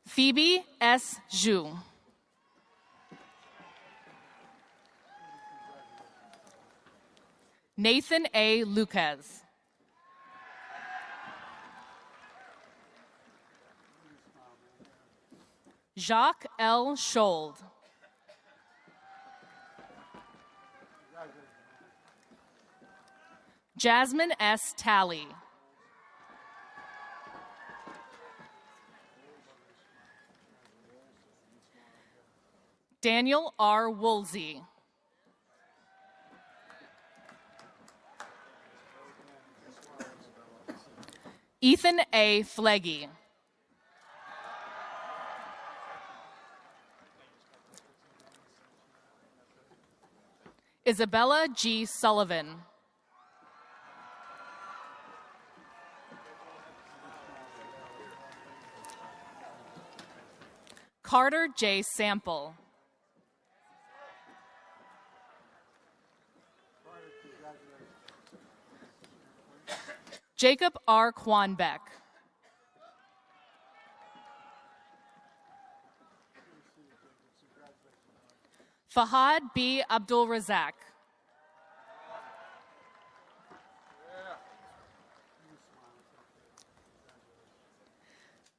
Phoebe S. Zhu. Nathan A. Lucas. Jacques L. Schold. Jasmine S. Talley. Daniel R. Woolsey. Ethan A. Fleggy. Isabella G. Sullivan. Carter J. Sample. Jacob R. Quanbeck. Fahad B. Abdul Razak.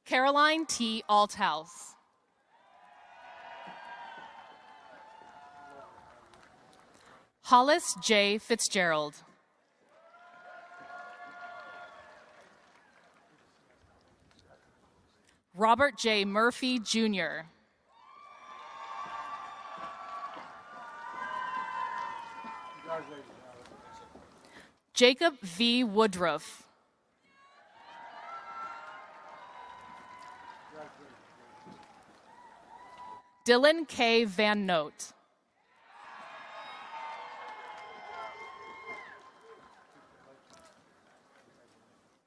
Caroline T. Althouse. Hollis J. Fitzgerald. Robert J. Murphy, Jr. Jacob V. Woodruff. Dylan K. Van Note.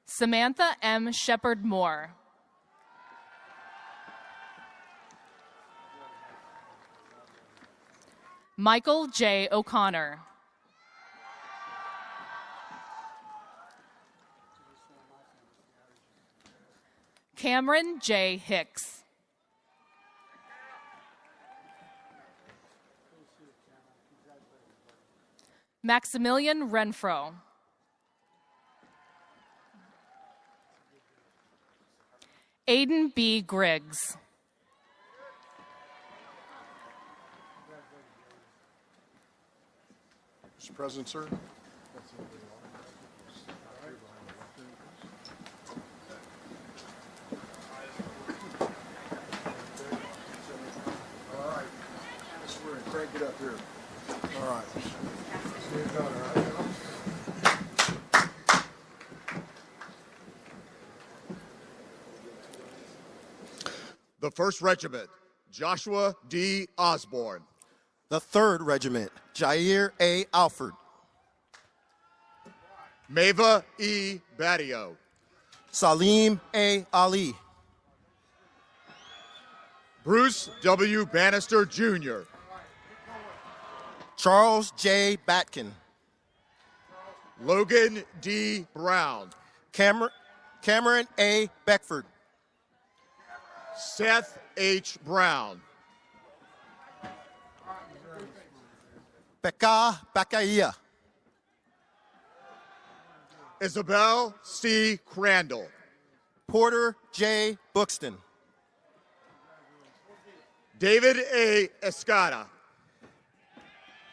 Samantha M. Shepard Moore. Michael J. O'Connor. Cameron J. Hicks. Maximilian Renfro. Aiden B. Griggs. Mr. President, sir. All right. We're going to crank it up here. All right. See it done, all right? The 1st Regiment, Joshua D. Osborne. The 3rd Regiment, Jair A. Alford. Mava E. Badio. Salim A. Ali. Bruce W. Bannister, Jr. Charles J. Batkin. Logan D. Brown. Cameron A. Beckford. Seth H. Brown. Becca Baccaia. Isabel C. Crandall. Porter J. Buxton. David A. Escada.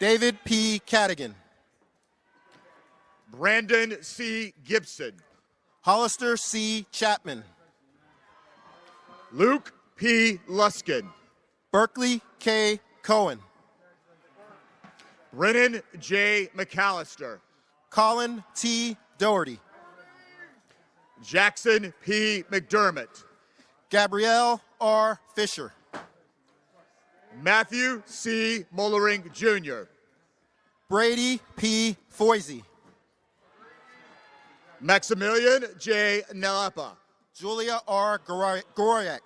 David P. Cadigan. Brandon C. Gibson. Hollister C. Chapman. Luke P. Luskin. Berkeley K. Cohen. Brennan J. McAllister. Colin T. Doherty. Jackson P. McDermott. Gabrielle R. Fisher. Matthew C. Mullering, Jr. Brady P. Foisey. Maximilian J. Nalepa. Julia R. Goroyak.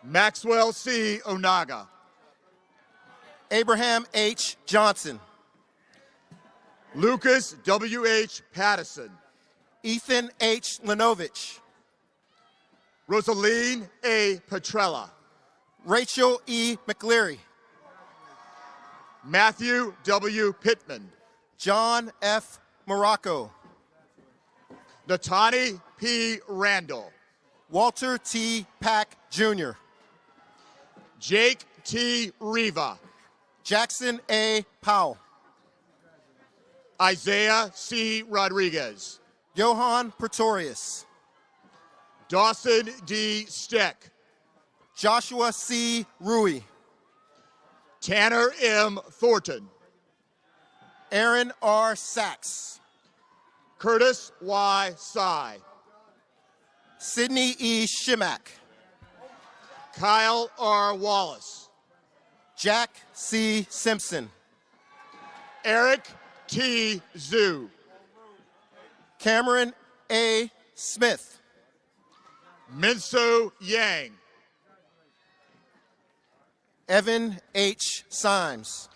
Maxwell C. Onaga. Abraham H. Johnson. Lucas W. H. Pattison. Ethan H. Linovich. Rosaline A. Petrella. Rachel E. McLeary. Matthew W. Pittman. John F. Morocco. Natani P. Randall. Walter T. Pack, Jr. Jake T. Riva. Jackson A. Powell. Isaiah C. Rodriguez. Johan Pretorius. Dawson D. Steck. Joshua C. Rui. Tanner M. Thornton. Aaron R. Sachs. Curtis Y. Sy. Sidney E. Shimak. Kyle R. Wallace. Jack C. Simpson. Eric T. Zhu. Cameron A. Smith. Minso Yang. Evan H. Symes.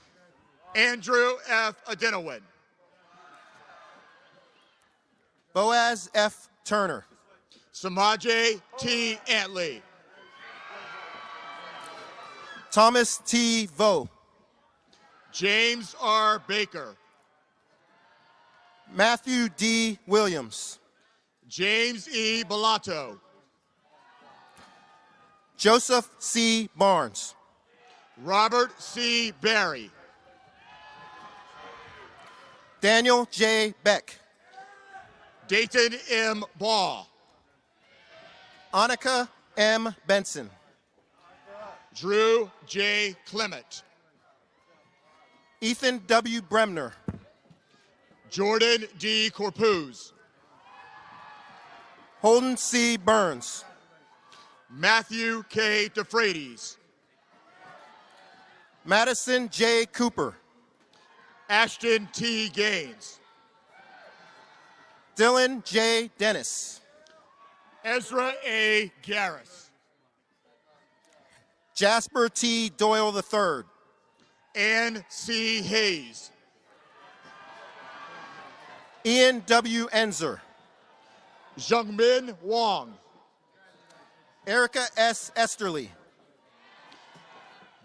Andrew F. Adenowin. Boaz F. Turner. Samaje T. Antley. Thomas T. Vo. James R. Baker. Matthew D. Williams. James E. Bellato. Joseph C. Barnes. Robert C. Barry. Daniel J. Beck. Dayton M. Ball. Annika M. Benson. Drew J. Clement. Ethan W. Bremner. Jordan D. Corpuz. Holden C. Burns. Matthew K. DeFreitas. Madison J. Cooper. Ashton T. Gaines. Dylan J. Dennis. Ezra A. Garris. Jasper T. Doyle III. Ann C. Hayes. Ian W. Enzer. Jungmin Wong. Erica S. Esterly.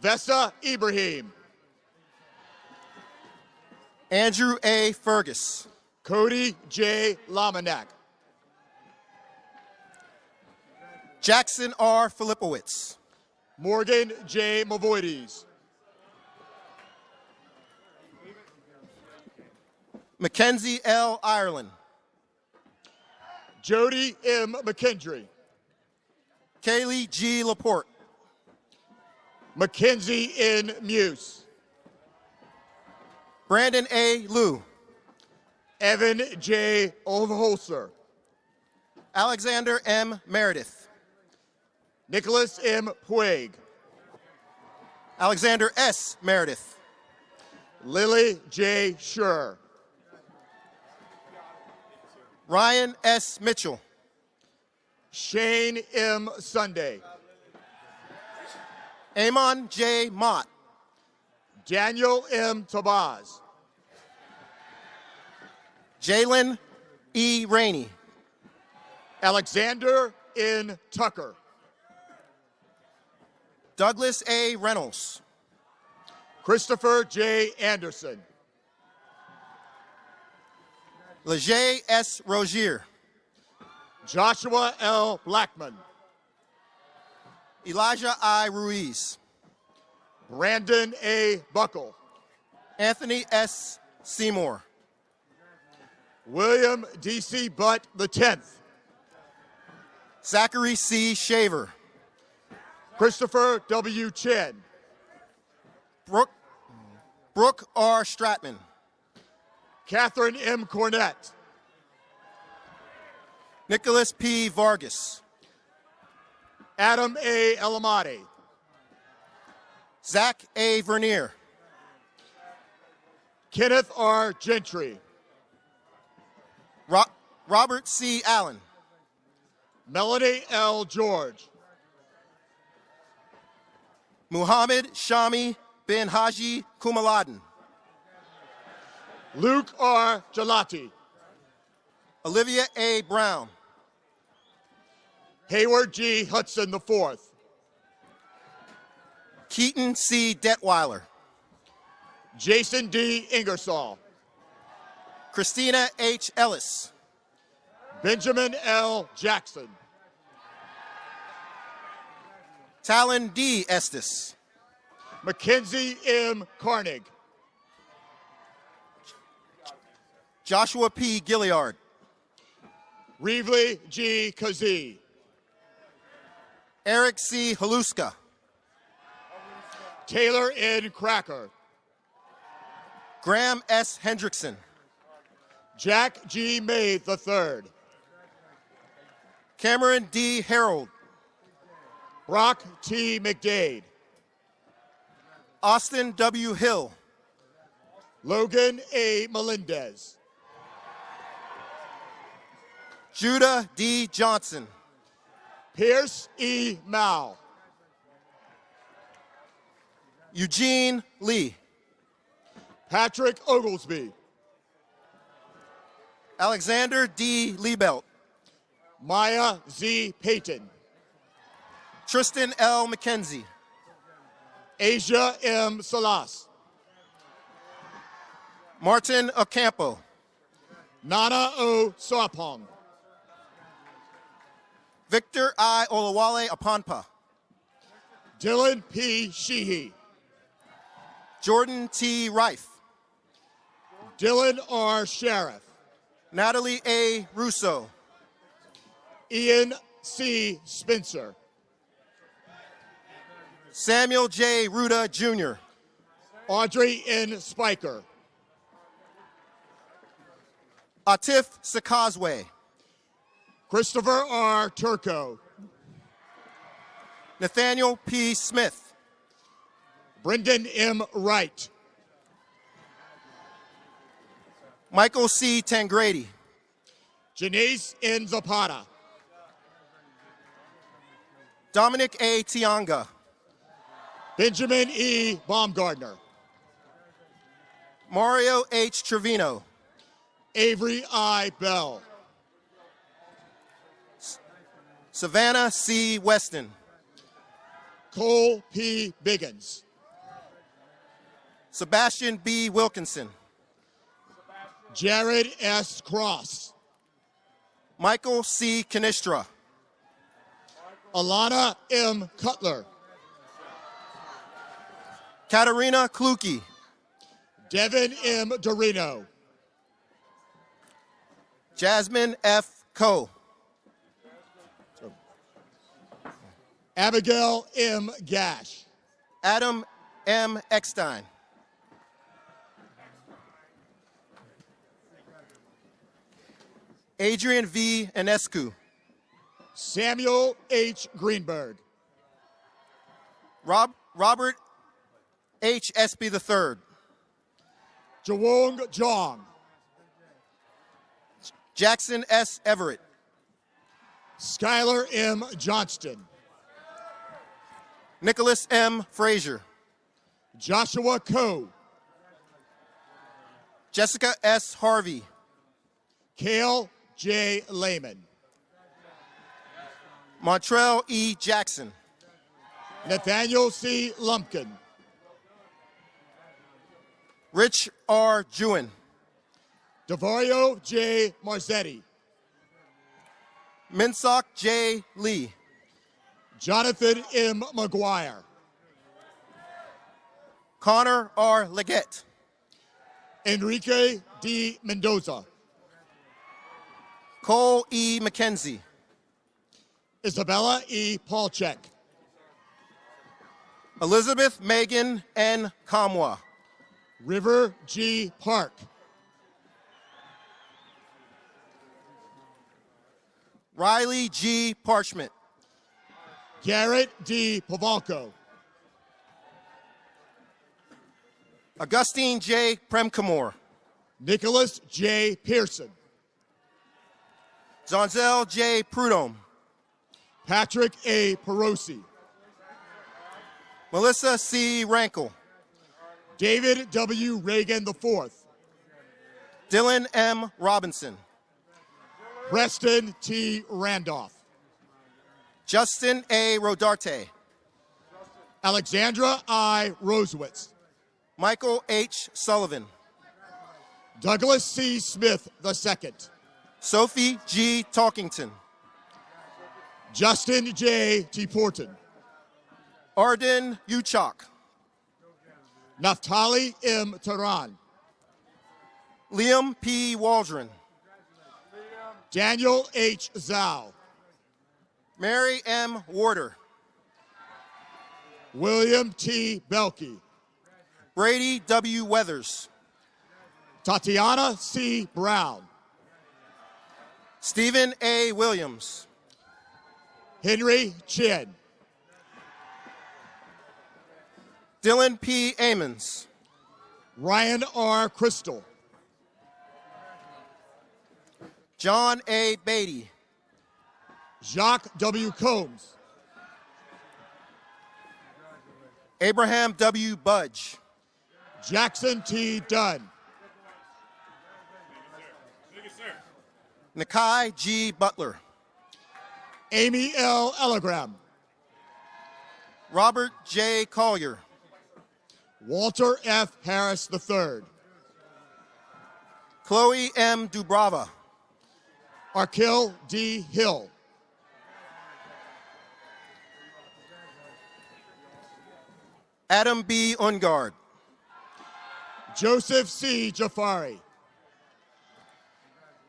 Vesta Ibrahim. Andrew A. Fergus. Cody J. Lamanak. Jackson R. Filipowitz. Morgan J. Mavoides. Mackenzie L. Ireland. Jody M. McKendry. Kaylee G. Laporte. Mackenzie N. Muse. Brandon A. Liu. Evan J. Overholser. Alexander M. Meredith. Nicholas M. Puig. Alexander S. Meredith. Lily J. Schur. Ryan S. Mitchell. Shane M. Sunday. Amon J. Mott. Daniel M. Tabaz. Jalen E. Rainey. Alexander N. Tucker. Douglas A. Reynolds. Christopher J. Anderson. Leger S. Rogier. Joshua L. Blackman. Elijah I. Ruiz. Brandon A. Buckle. Anthony S. Seymour. William D.C. Butt the 10th. Zachary C. Shaver. Christopher W. Chen. Brooke R. Stratman. Catherine M. Cornett. Nicholas P. Vargas. Adam A. Elamati. Zach A. Vernier. Kenneth R. Gentry. Robert C. Allen. Melanie L. George. Muhammad Shami bin Haji Kumaladin. Luke R. Gelati. Olivia A. Brown. Hayward G. Hudson IV. Keaton C. Detweiler. Jason D. Ingersoll. Christina H. Ellis. Benjamin L. Jackson. Talon D. Estes. Mackenzie M. Carnig. Joshua P. Gilliard. Reevely G. Kazee. Eric C. Haluska. Taylor N. Cracker. Graham S. Hendrickson. Jack G. May III. Cameron D. Harold. Brock T. McDade. Austin W. Hill. Logan A. Melendez. Judah D. Johnson. Pierce E. Mao. Eugene Lee. Patrick Oglesby. Alexander D. Liebelt. Maya Z. Payton. Tristan L. McKenzie. Asia M. Salas. Martin Ocampo. Nana O. Sarpong. Victor I. Olawale Aponpa. Dylan P. Sheehy. Jordan T. Rife. Dylan R. Sheriff. Natalie A. Russo. Ian C. Spencer. Samuel J. Ruda Jr. Audrey N. Spiker. Atif Sakazwe. Christopher R. Turco. Nathaniel P. Smith. Brendan M. Wright. Michael C. Tangrady. Janice N. Zapata. Dominic A. Tianga. Benjamin E. Baumgardner. Mario H. Trevino. Avery I. Bell. Savannah C. Weston. Cole P. Biggins. Sebastian B. Wilkinson. Jared S. Cross. Michael C. Canistra. Alana M. Cutler. Katarina Kluki. Devin M. Dorino. Jasmine F. Coe. Abigail M. Gash. Adam M. Eckstein. Adrian V. Enescu. Samuel H. Greenberg. Robert H. Espy III. Jawong Jong. Jackson S. Everett. Skylar M. Johnston. Nicholas M. Frazier. Joshua Coe. Jessica S. Harvey. Cale J. Lehman. Montrell E. Jackson. Nathaniel C. Lumpkin. Rich R. Jewin. Devario J. Marzetti. Minsock J. Lee. Jonathan M. McGuire. Connor R. Leggett. Enrique D. Mendoza. Cole E. McKenzie. Isabella E. Paulchek. Elizabeth Megan N. Kamwa. River G. Park. Riley G. Parchment. Garrett D. Pavalko. Augustine J. Premkamore. Nicholas J. Pearson. Zonzel J. Prudhomme. Patrick A. Perosi. Melissa C. Rankle. David W. Reagan IV. Dylan M. Robinson. Preston T. Randolph. Justin A. Rodarte. Alexandra I. Rosewitz. Michael H. Sullivan. Douglas C. Smith II. Sophie G. Talkington. Justin J. T. Porton. Arden Uchok. Naftali M. Tehran. Liam P. Waldron. Daniel H. Zhao. Mary M. Warder. William T. Belkey. Brady W. Weathers. Tatiana C. Brown. Stephen A. Williams. Henry Chin. Dylan P. Amons. Ryan R. Crystal. John A. Beatty. Jacques W. Combs. Abraham W. Budge. Jackson T. Dunn. Nakai G. Butler. Amy L. Ellegram. Robert J. Collier. Walter F. Harris III. Chloe M. Dubrava. Arkil D. Hill. Adam B. Ungard. Joseph C. Jafari.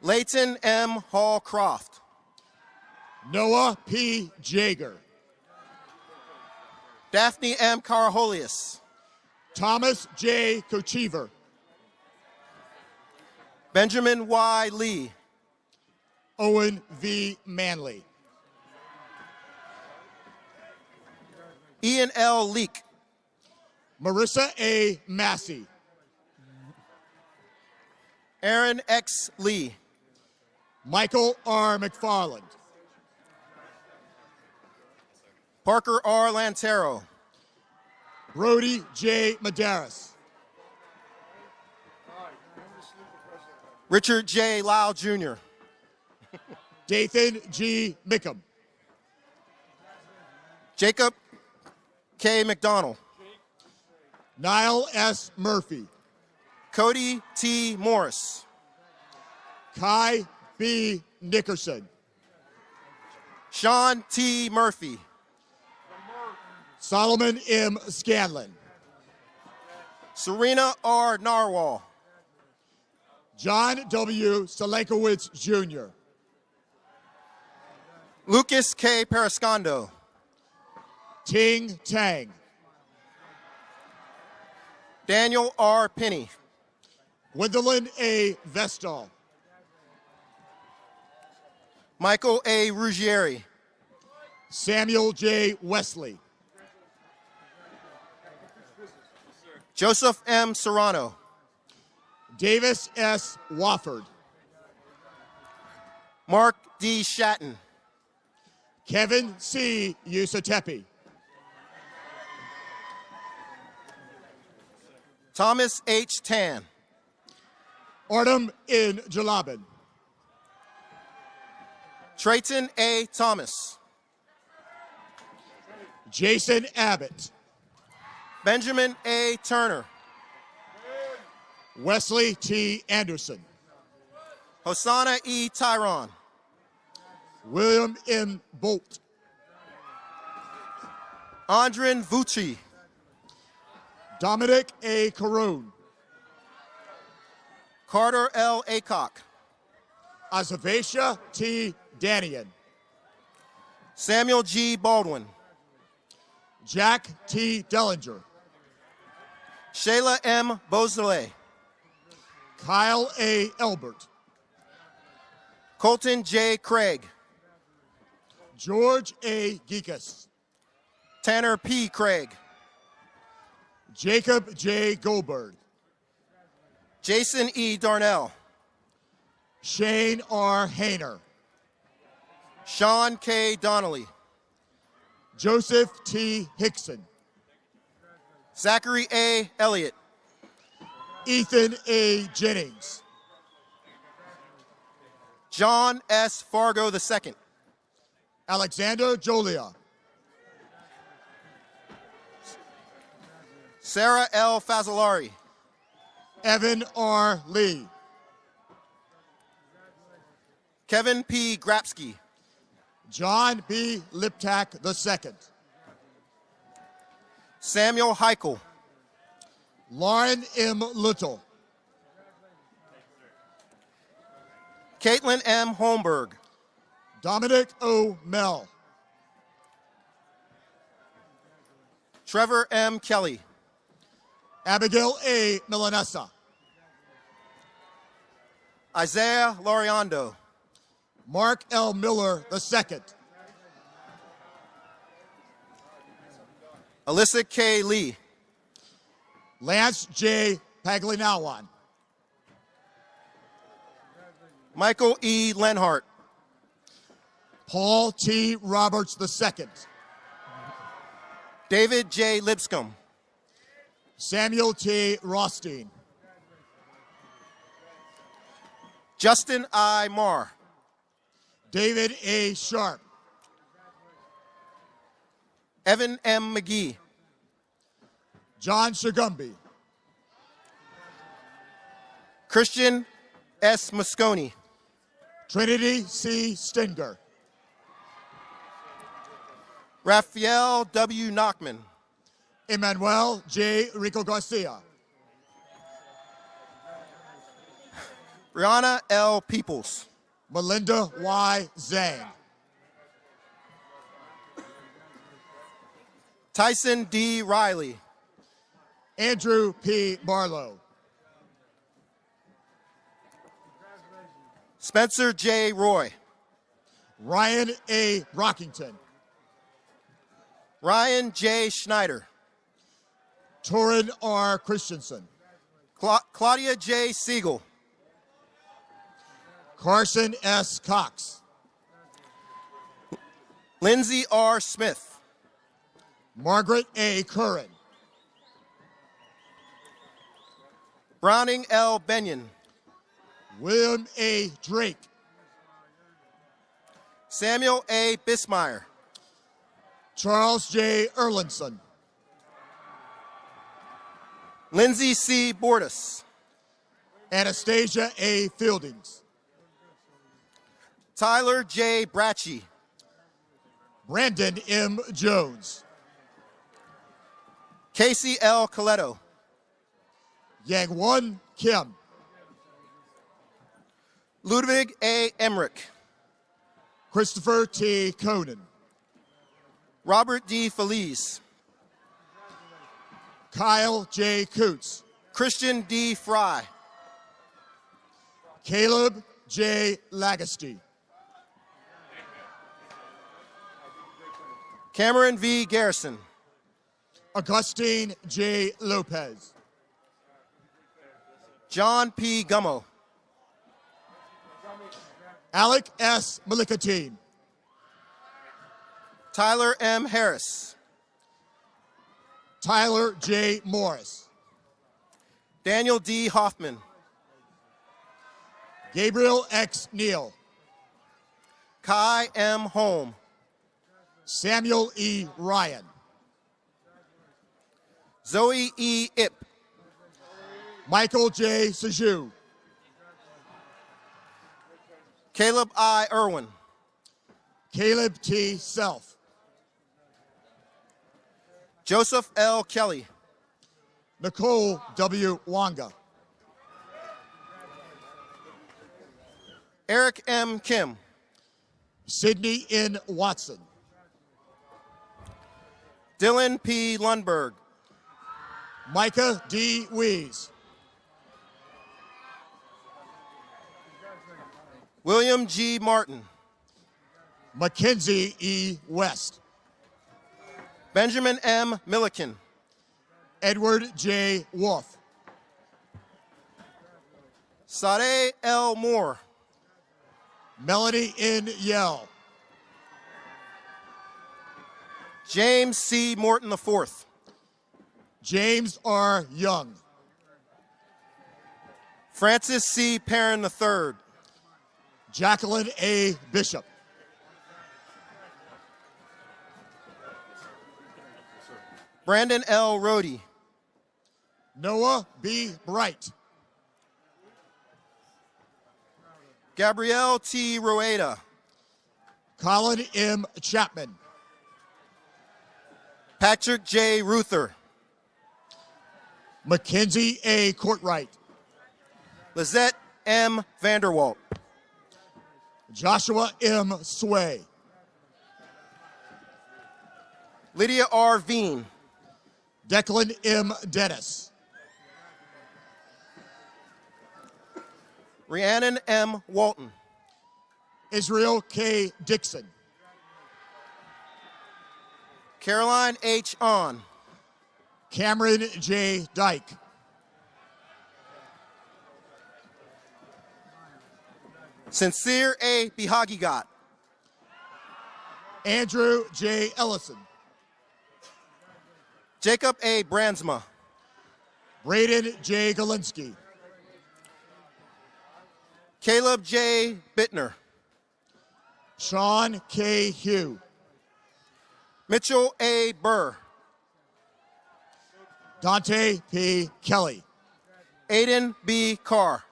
Leighton M. Hall Croft. Noah P. Jager. Daphne M. Caraholius. Thomas J. Kochever. Benjamin Y. Lee. Owen V. Manley. Ian L. Leak. Marissa A. Massey. Aaron X. Lee. Michael R. McFarland. Parker R. Lantero. Brody J. Medeiros. Richard J. Lau Jr. Dathan G. Mickham. Jacob K. McDonald. Niall S. Murphy. Cody T. Morris. Kai B. Nickerson. Sean T. Murphy. Solomon M. Scanlon. Serena R. Narwhal. John W. Stalenkowitz Jr. Lucas K. Periscondo. Ting Tang. Daniel R. Penny. Gwendolyn A. Vestal. Michael A. Ruggieri. Samuel J. Wesley. Joseph M. Serrano. Davis S. Wofford. Mark D. Shatton. Kevin C. Usatepe. Thomas H. Tan. Artem N. Jalabin. Trayton A. Thomas. Jason Abbott. Benjamin A. Turner. Wesley T. Anderson. Hosanna E. Tyron. William M. Bolt. Andrin Vucci. Dominic A. Caroon. Carter L. Acock. Azavesha T. Danian. Samuel G. Baldwin. Jack T. Dellinger. Shayla M. Beausoleil. Kyle A. Elbert. Colton J. Craig. George A. Geekus. Tanner P. Craig. Jacob J. Goldberg. Jason E. Darnell. Shane R. Hayner. Sean K. Donnelly. Joseph T. Hickson. Zachary A. Elliott. Ethan A. Jennings. John S. Fargo II. Alexander Jolia. Sarah L. Fazzolari. Evan R. Lee. Kevin P. Grapsky. John B. Liptak II. Samuel Heichel. Lauren M. Little. Caitlin M. Holmberg. Dominic O. Mell. Trevor M. Kelly. Abigail A. Milanesa. Isaiah Loriando. Mark L. Miller II. Alyssa K. Lee. Lance J. Paglinawan. Michael E. Lenhart. Paul T. Roberts II. David J. Lipscomb. Samuel T. Rothstein. Justin I. Marr. David A. Sharp. Evan M. McGee. John Shagumby. Christian S. Moscone. Trinity C. Stinger. Raphael W. Knockman. Emmanuel J. Rico Garcia. Brianna L. Peoples. Melinda Y. Zhang. Tyson D. Riley. Andrew P. Barlow. Spencer J. Roy. Ryan A. Brockington. Ryan J. Schneider. Torin R. Christensen. Claudia J. Siegel. Carson S. Cox. Lindsay R. Smith. Margaret A. Curran. Browning L. Benyon. William A. Drake. Samuel A. Bismeyer. Charles J. Erlinson. Lindsay C. Bordas. Anastasia A. Fieldings. Tyler J. Bracci. Brandon M. Jones. Casey L. Coletto. Yang-Won Kim. Ludwig A. Emmerich. Christopher T. Conan. Robert D. Feliz. Kyle J. Coots. Christian D. Fry. Caleb J. Lagasty. Cameron V. Garrison. Augustine J. Lopez. John P. Gummo. Alec S. Malikatine. Tyler M. Harris. Tyler J. Morris. Daniel D. Hoffman. Gabriel X. Neal. Kai M. Holm. Samuel E. Ryan. Zoe E. Ip. Michael J. Saju. Caleb I. Irwin. Caleb T. Self. Joseph L. Kelly. Nicole W. Wanga. Eric M. Kim. Sydney N. Watson. Dylan P. Lundberg. Micah D. Wees. William G. Martin. Mackenzie E. West. Benjamin M. Milliken. Edward J. Wolf. Sade L. Moore. Melanie N. Yell. James C. Morton IV. James R. Young. Francis C. Perrin III. Jacqueline A. Bishop. Brandon L. Rohde. Noah B. Bright. Gabrielle T. Rueda. Colin M. Chapman. Patrick J. Ruther. Mackenzie A. Courtwright. Lizette M. Vanderwalt. Joshua M. Sway. Lydia R. Veen. Declan M. Dennis. Rhiannon M. Walton. Israel K. Dixon. Caroline H. On. Cameron J. Dyke. Sincere A. Bihagigat. Andrew J. Ellison. Jacob A. Brandsma. Braden J. Galinsky. Caleb J. Bittner. Sean K. Hugh. Mitchell A. Burr. Dante P. Kelly. Aiden B. Carr.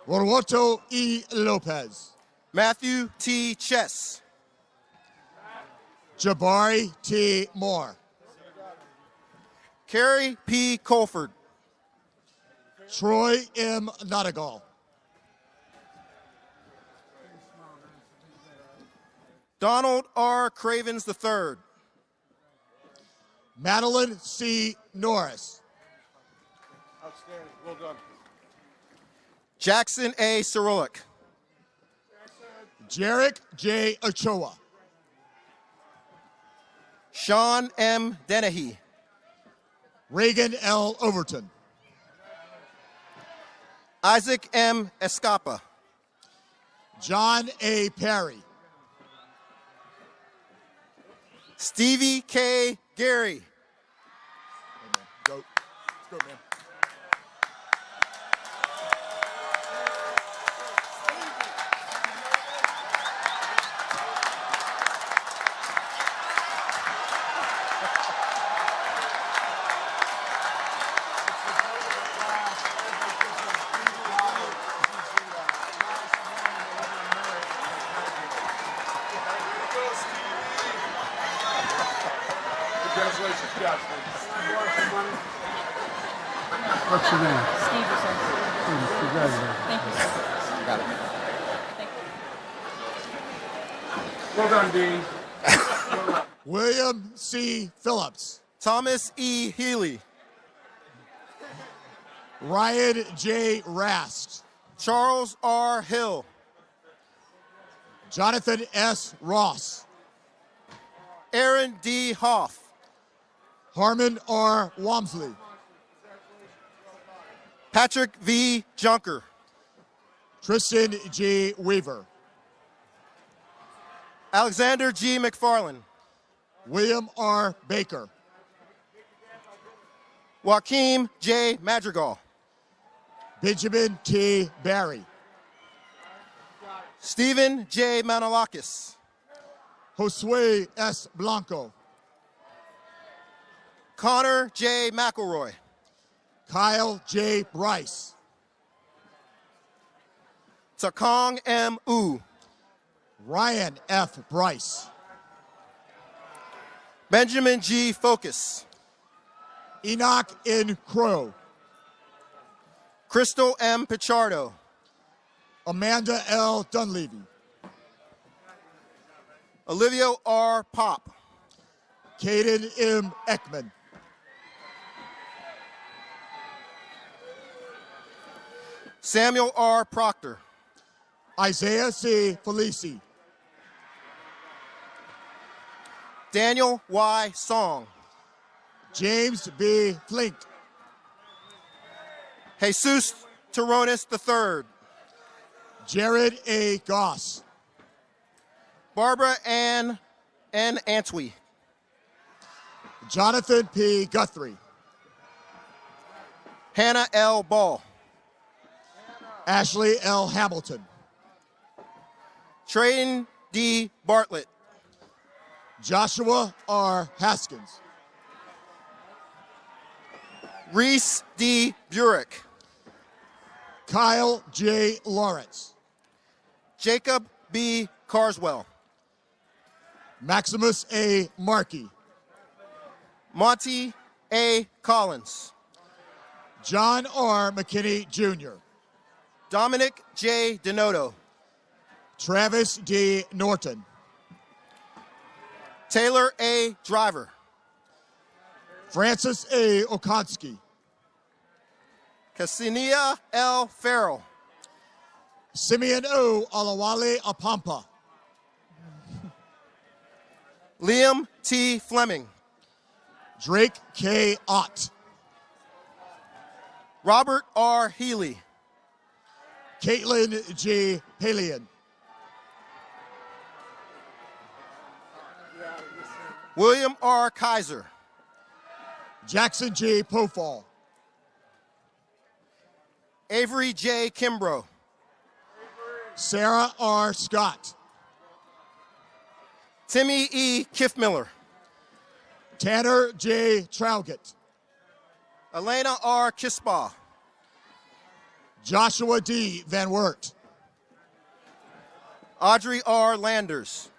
Roberto E. Lopez. Matthew T. Chess. Jabari T. Moore. Carrie P. Colford. Troy M. Nottigal. Donald R. Cravens III. Madeline C. Norris. Outstanding. Well done. Jackson A. Cyrillic. Jarek J. Ochoa. Sean M. Dennehy. Reagan L. Overton. Isaac M. Escapa. John A. Perry. Stevie K. Gary. Go. Let's go, man. Congratulations, Jackson. What's your name? Stevenson. Congratulations. Thank you, sir. Got it. Thank you. Well done, Dean. William C. Phillips. Thomas E. Healy. Ryan J. Rast. Charles R. Hill. Jonathan S. Ross. Aaron D. Hoff. Harmon R. Wamsley. Patrick V. Junker. Tristan G. Weaver. Alexander G. McFarland. William R. Baker. Joaquim J. Madrigal. Benjamin T. Barry. Stephen J. Manolakis. Josue S. Blanco. Connor J. McElroy. Kyle J. Bryce. Takong M. U. Ryan F. Bryce. Benjamin G. Focus. Enoch N. Crow. Crystal M. Pichardo. Amanda L. Dunleavy. Olivia R. Pop. Caden M. Ekman. Samuel R. Proctor. Isaiah C. Felici. Daniel Y. Song. James B. Flink. Jesus Teronis III. Jared A. Goss. Barbara Ann N. Antwi. Jonathan P. Guthrie. Hannah L. Ball. Ashley L. Hamilton. Trayden D. Bartlett. Joshua R. Haskins. Reese D. Burek. Kyle J. Lawrence. Jacob B. Carswell. Maximus A. Markey. Monty A. Collins. John R. McKinney Jr. Dominic J. Denoto. Travis D. Norton. Taylor A. Driver. Francis A. Okonski. Cassinia L. Farrell. Simeon O. Alawale Apampa. Liam T. Fleming. Drake K. Ott. Robert R. Healy. Caitlin G. Palian. William R. Kaiser. Jackson G. Pofall. Avery J. Kimbrough. Sarah R. Scott. Timmy E. Kiffmiller. Tanner J. Trowgett. Elena R. Kispaw. Joshua D. Van Wert. Audrey R. Landers.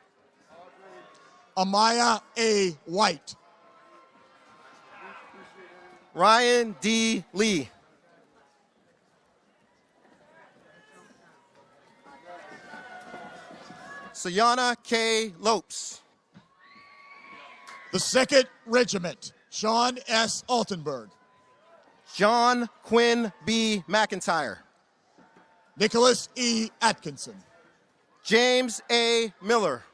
Amaya A. White. Ryan D. Lee. Sayana K. Lopes. The 2nd Regiment, Sean S. Altenberg. John Quinn B. McIntyre. Nicholas E. Atkinson. James A. Miller.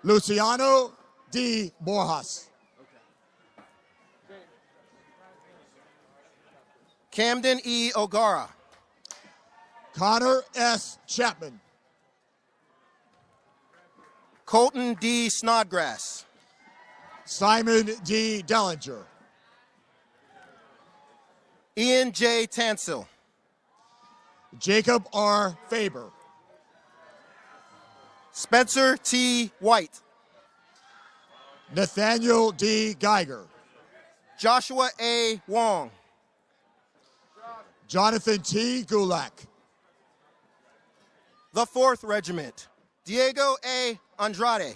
Luciano D. Borjas. Camden E. O'Gara. Connor S. Chapman. Colton D. Snodgrass. Simon D. Dellinger. Ian J. Tansil. Jacob R. Faber. Spencer T. White. Nathaniel D. Geiger. Joshua A. Wong. Jonathan T. Gulak. The 4th Regiment. Diego A. Andrade.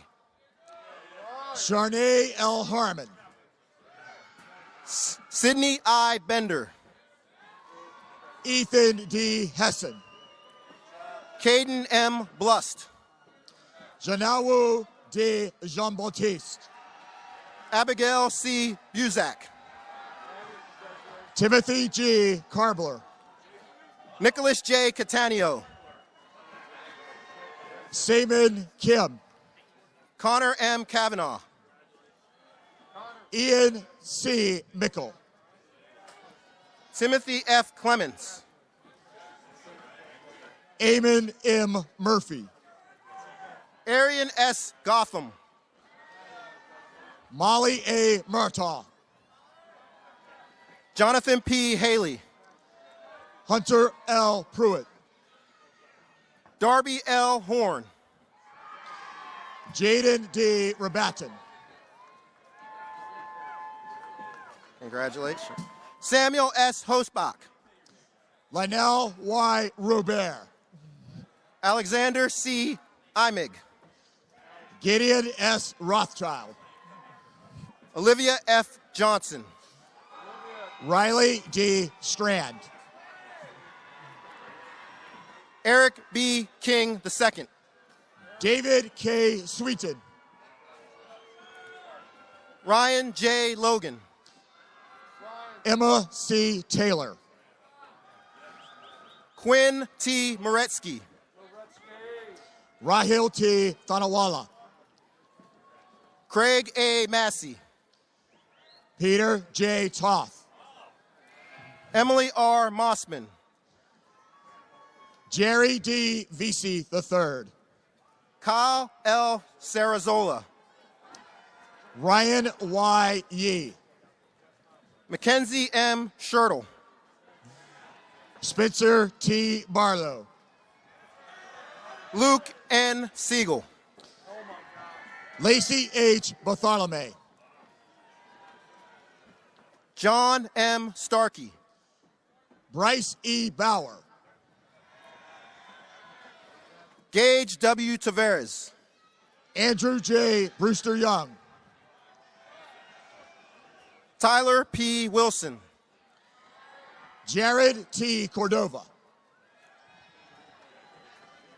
Sharnay L. Harmon. Sidney I. Bender. Ethan D. Hessen. Caden M. Blust. Janawu D. Jean-Baptiste. Abigail C. Buzak. Timothy G. Carbler. Nicholas J. Catania. Seaman Kim. Connor M. Kavanaugh. Ian C. Mickle. Timothy F. Clemens. Eamon M. Murphy. Arian S. Gotham. Molly A. Murtaugh. Jonathan P. Haley. Hunter L. Pruitt. Darby L. Horn. Jaden D. Rabatin. Congratulations. Samuel S. Hosbach. Lionel Y. Robert. Alexander C. Imig. Gideon S. Rothschild. Olivia F. Johnson. Riley D. Strand. Eric B. King II. David K. Sweeten. Ryan J. Logan. Emma C. Taylor. Quinn T. Moretsky. Rahil T. Thanawala. Craig A. Massey. Peter J. Toth. Emily R. Mossman. Jerry D. Vesey III. Kyle L. Sarazola. Ryan Y. Yee. Mackenzie M. Schertle. Spencer T. Barlow. Luke N. Siegel. Lacey H. Bartholomew. John M. Starkey. Bryce E. Bauer. Gage W. Tavares. Andrew J. Brewster Young. Tyler P. Wilson. Jared T. Cordova.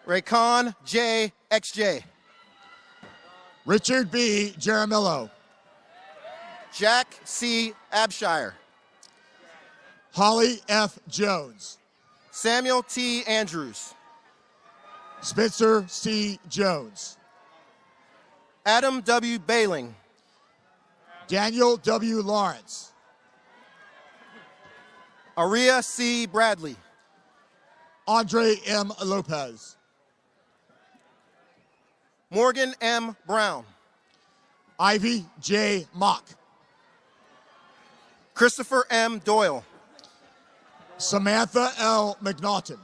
Raycon J. XJ. Richard B. Jaramillo. Jack C. Abshire. Holly F. Jones. Samuel T. Andrews. Spencer C. Jones. Adam W. Bailing. Daniel W. Lawrence. Aria C. Bradley. Andre M. Lopez. Morgan M. Brown. Ivy J. Mock. Christopher M. Doyle. Samantha L. McNaughton.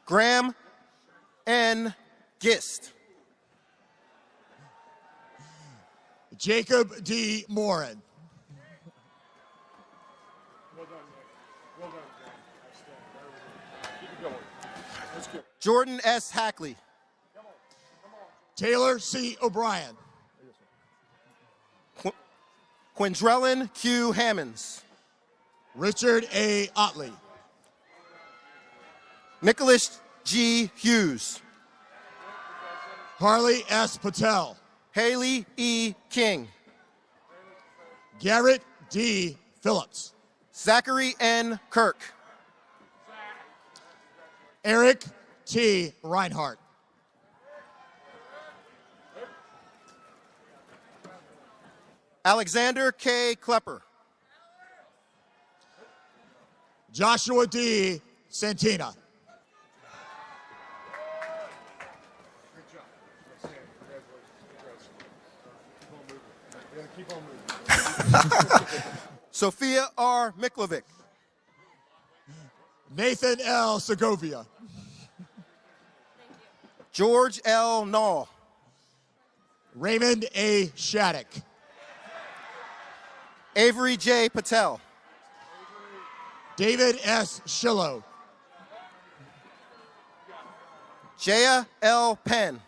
Graham N. Gist. Jacob D. Morin. Jordan S. Hackley. Taylor C. O'Brien. Quindrellin Q. Hammonds. Richard A. Otley. Nicholas G. Hughes. Harley S. Patel. Haley E. King. Garrett D. Phillips. Zachary N. Kirk. Eric T. Reinhardt. Alexander K. Klepper. Joshua D. Santina. Sophia R. Miklovic. Nathan L. Segovia. George L. Nall. Raymond A. Shattuck. Avery J. Patel. David S. Shillow. Jaya L. Penn.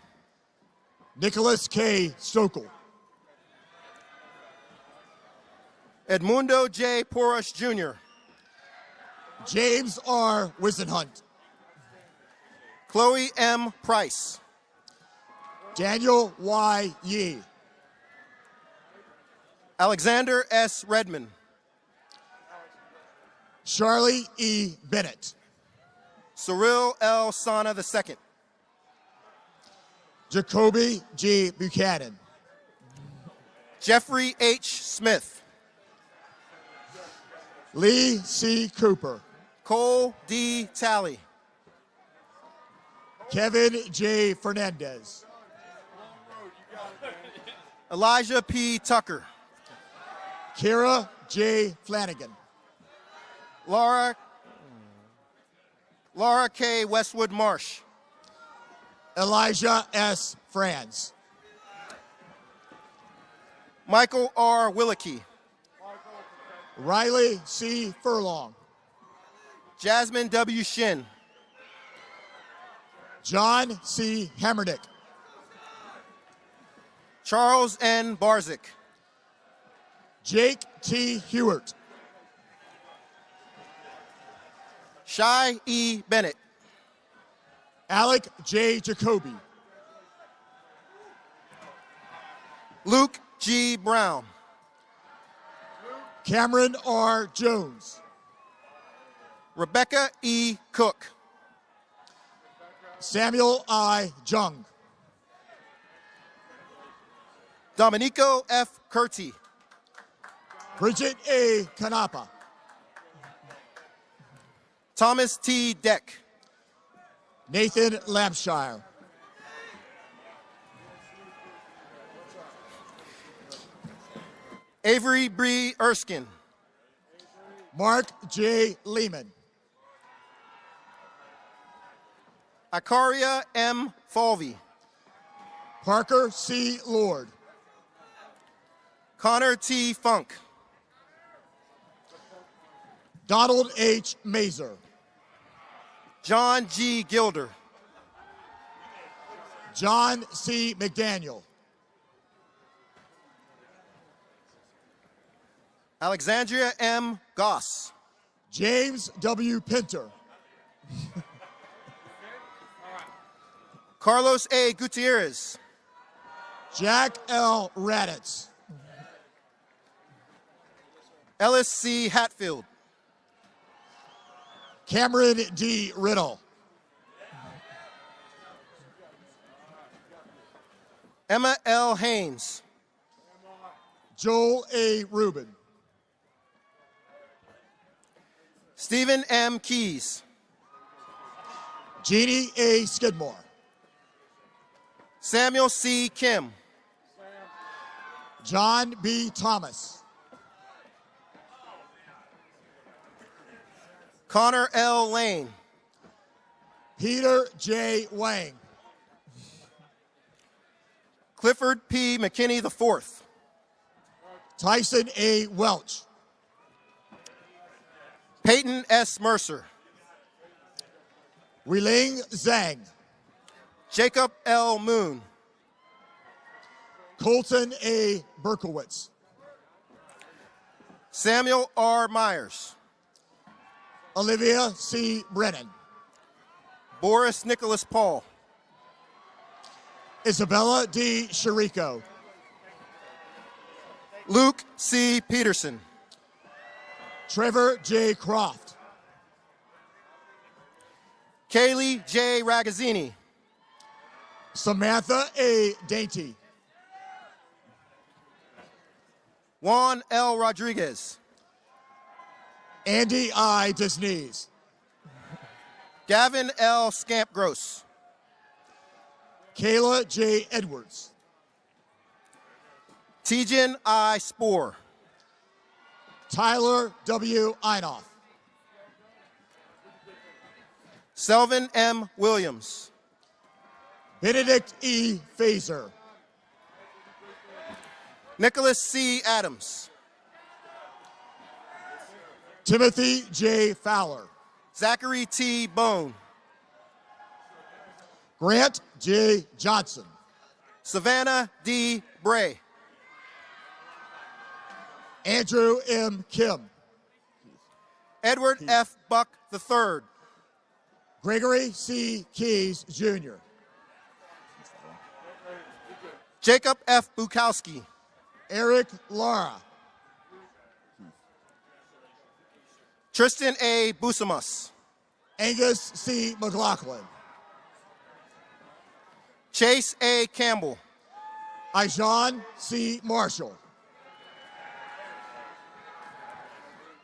Nicholas K. Stokel. Edmundo J. Porush Jr. James R. Wisenhunt. Chloe M. Price. Daniel Y. Yee. Alexander S. Redmond. Charlie E. Bennett. Cyril L. Sana II. Jacoby G. Buchanan. Jeffrey H. Smith. Lee C. Cooper. Cole D. Talley. Kevin J. Fernandez. Elijah P. Tucker. Kira J. Flanagan. Laura K. Westwood Marsh. Elijah S. Franz. Michael R. Willicke. Riley C. Furlong. Jasmine W. Shin. John C. Hammernick. Charles N. Barzik. Jake T. Hewart. Shai E. Bennett. Alec J. Jacoby. Luke G. Brown. Cameron R. Jones. Rebecca E. Cook. Samuel I. Jung. Domenico F. Curti. Bridget A. Canapa. Thomas T. Deck. Nathan Lampshire. Avery Bree Erskine. Mark J. Lehman. Ikaria M. Falvey. Parker C. Lord. Connor T. Funk. Donald H. Mazer. John G. Gilder. John C. McDaniel. Alexandria M. Goss. James W. Pinter. Carlos A. Gutierrez. Jack L. Raditz. Ellis C. Hatfield. Cameron D. Riddle. Emma L. Haynes. Joel A. Rubin. Stephen M. Keys. Jeannie A. Skidmore. Samuel C. Kim. John B. Thomas. Connor L. Lane. Peter J. Wang. Clifford P. McKinney IV. Tyson A. Welch. Peyton S. Mercer. Weiling Zhang. Jacob L. Moon. Colton A. Berkowitz. Samuel R. Myers. Olivia C. Brennan. Boris Nicholas Paul. Isabella D. Chirico. Luke C. Peterson. Trevor J. Croft. Kaylee J. Ragazzini. Samantha A. Dainty. Juan L. Rodriguez. Andy I. Disneys. Gavin L. Scampgross. Kayla J. Edwards. Tejan I. Spoor. Tyler W. Einoff. Selvin M. Williams. Benedict E. Fazer. Nicholas C. Adams. Timothy J. Fowler. Zachary T. Bone. Grant J. Johnson. Savannah D. Bray. Andrew M. Kim. Edward F. Buck III. Gregory C. Keys, Jr. Jacob F. Bukowski. Eric Lara. Tristan A. Busamas. Angus C. McLaughlin. Chase A. Campbell. Ijan C. Marshall.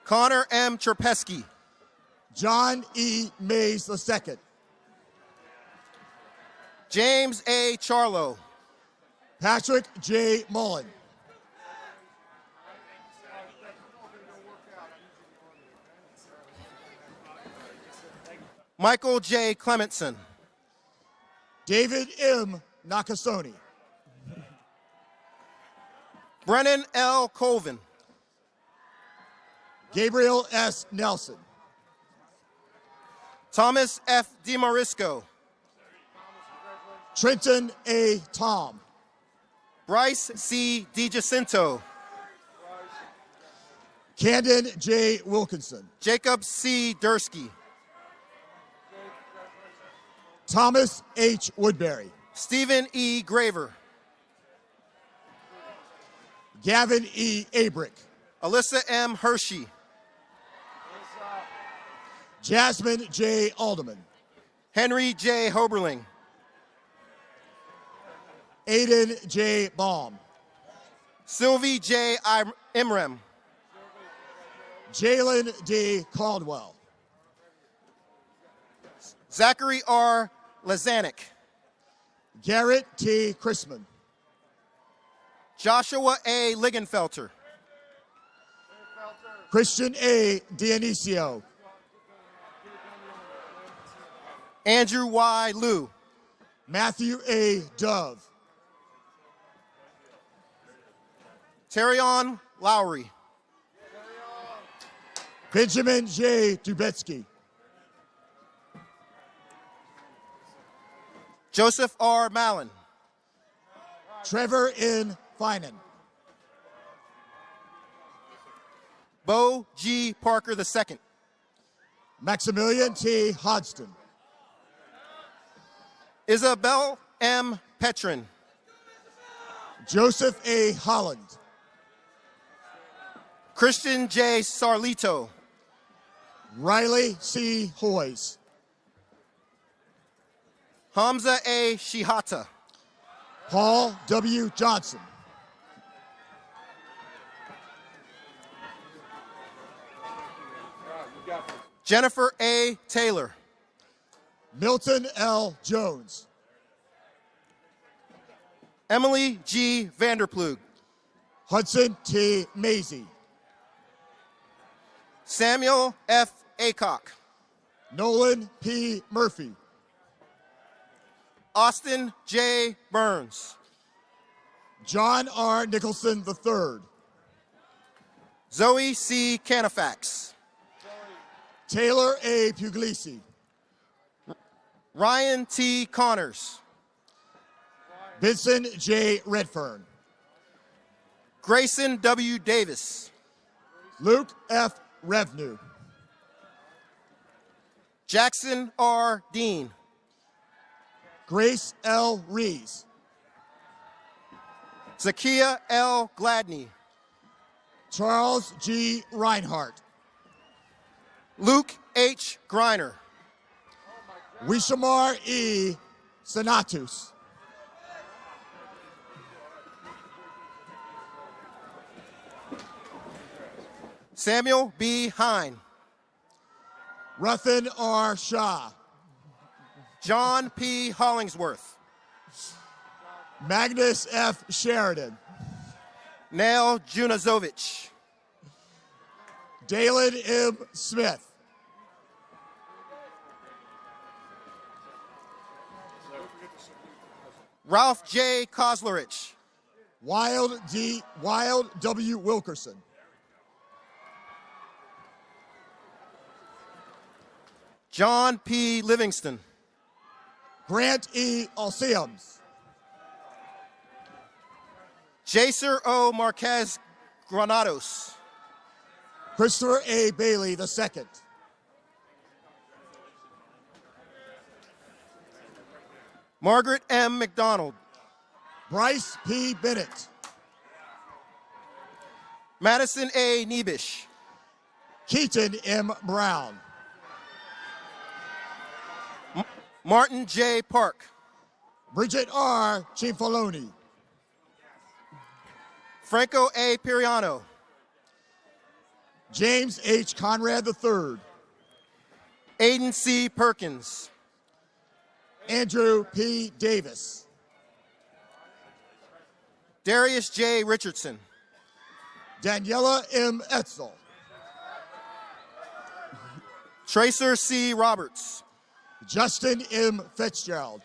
Connor M. Cherpesky. John E. Mays II. James A. Charlo. Patrick J. Mullen. Michael J. Clementson. David M. Nakasone. Brennan L. Colvin. Gabriel S. Nelson. Thomas F. DiMarisco. Trenton A. Tom. Bryce C. DiGiacinto. Camden J. Wilkinson. Jacob C. Dursky. Thomas H. Woodbury. Stephen E. Graver. Gavin E. Abrick. Alyssa M. Hershey. Jasmine J. Alderman. Henry J. Hoberling. Aiden J. Baum. Sylvie J. Imrem. Jalen D. Caldwell. Zachary R. Lazanik. Garrett T. Chrisman. Joshua A. Ligenfelter. Christian A. Dionisio. Andrew Y. Liu. Matthew A. Dove. Terrion Lowry. Benjamin J. Dubetsky. Joseph R. Mallon. Trevor N. Finan. Bo G. Parker II. Maximilian T. Hodgson. Isabel M. Petrin. Joseph A. Holland. Christian J. Sarlito. Riley C. Hoyes. Hamza A. Shihata. Paul W. Johnson. Jennifer A. Taylor. Milton L. Jones. Emily G. Vanderplug. Hudson T. Maisie. Samuel F. Acock. Nolan P. Murphy. Austin J. Burns. John R. Nicholson III. Zoe C. Canifax. Taylor A. Puglisi. Ryan T. Connors. Vincent J. Redfern. Grayson W. Davis. Luke F. Revenue. Jackson R. Dean. Grace L. Rees. Zakia L. Gladney. Charles G. Reinhardt. Luke H. Griner. Wishamar E. Senatus. Samuel B. Hine. Ruthin R. Shah. John P. Hollingsworth. Magnus F. Sheridan. Nail Junazovich. Dalen M. Smith. Ralph J. Koslerich. Wild W. Wilkerson. John P. Livingston. Grant E. Alseums. Jaser O. Marquez Granados. Christopher A. Bailey II. Margaret M. McDonald. Bryce P. Bennett. Madison A. Nebish. Keaton M. Brown. Martin J. Park. Bridget R. Cianfaloni. Franco A. Piriano. James H. Conrad III. Aiden C. Perkins. Andrew P. Davis. Darius J. Richardson. Daniela M. Etzel. Tracer C. Roberts. Justin M. Fitzgerald.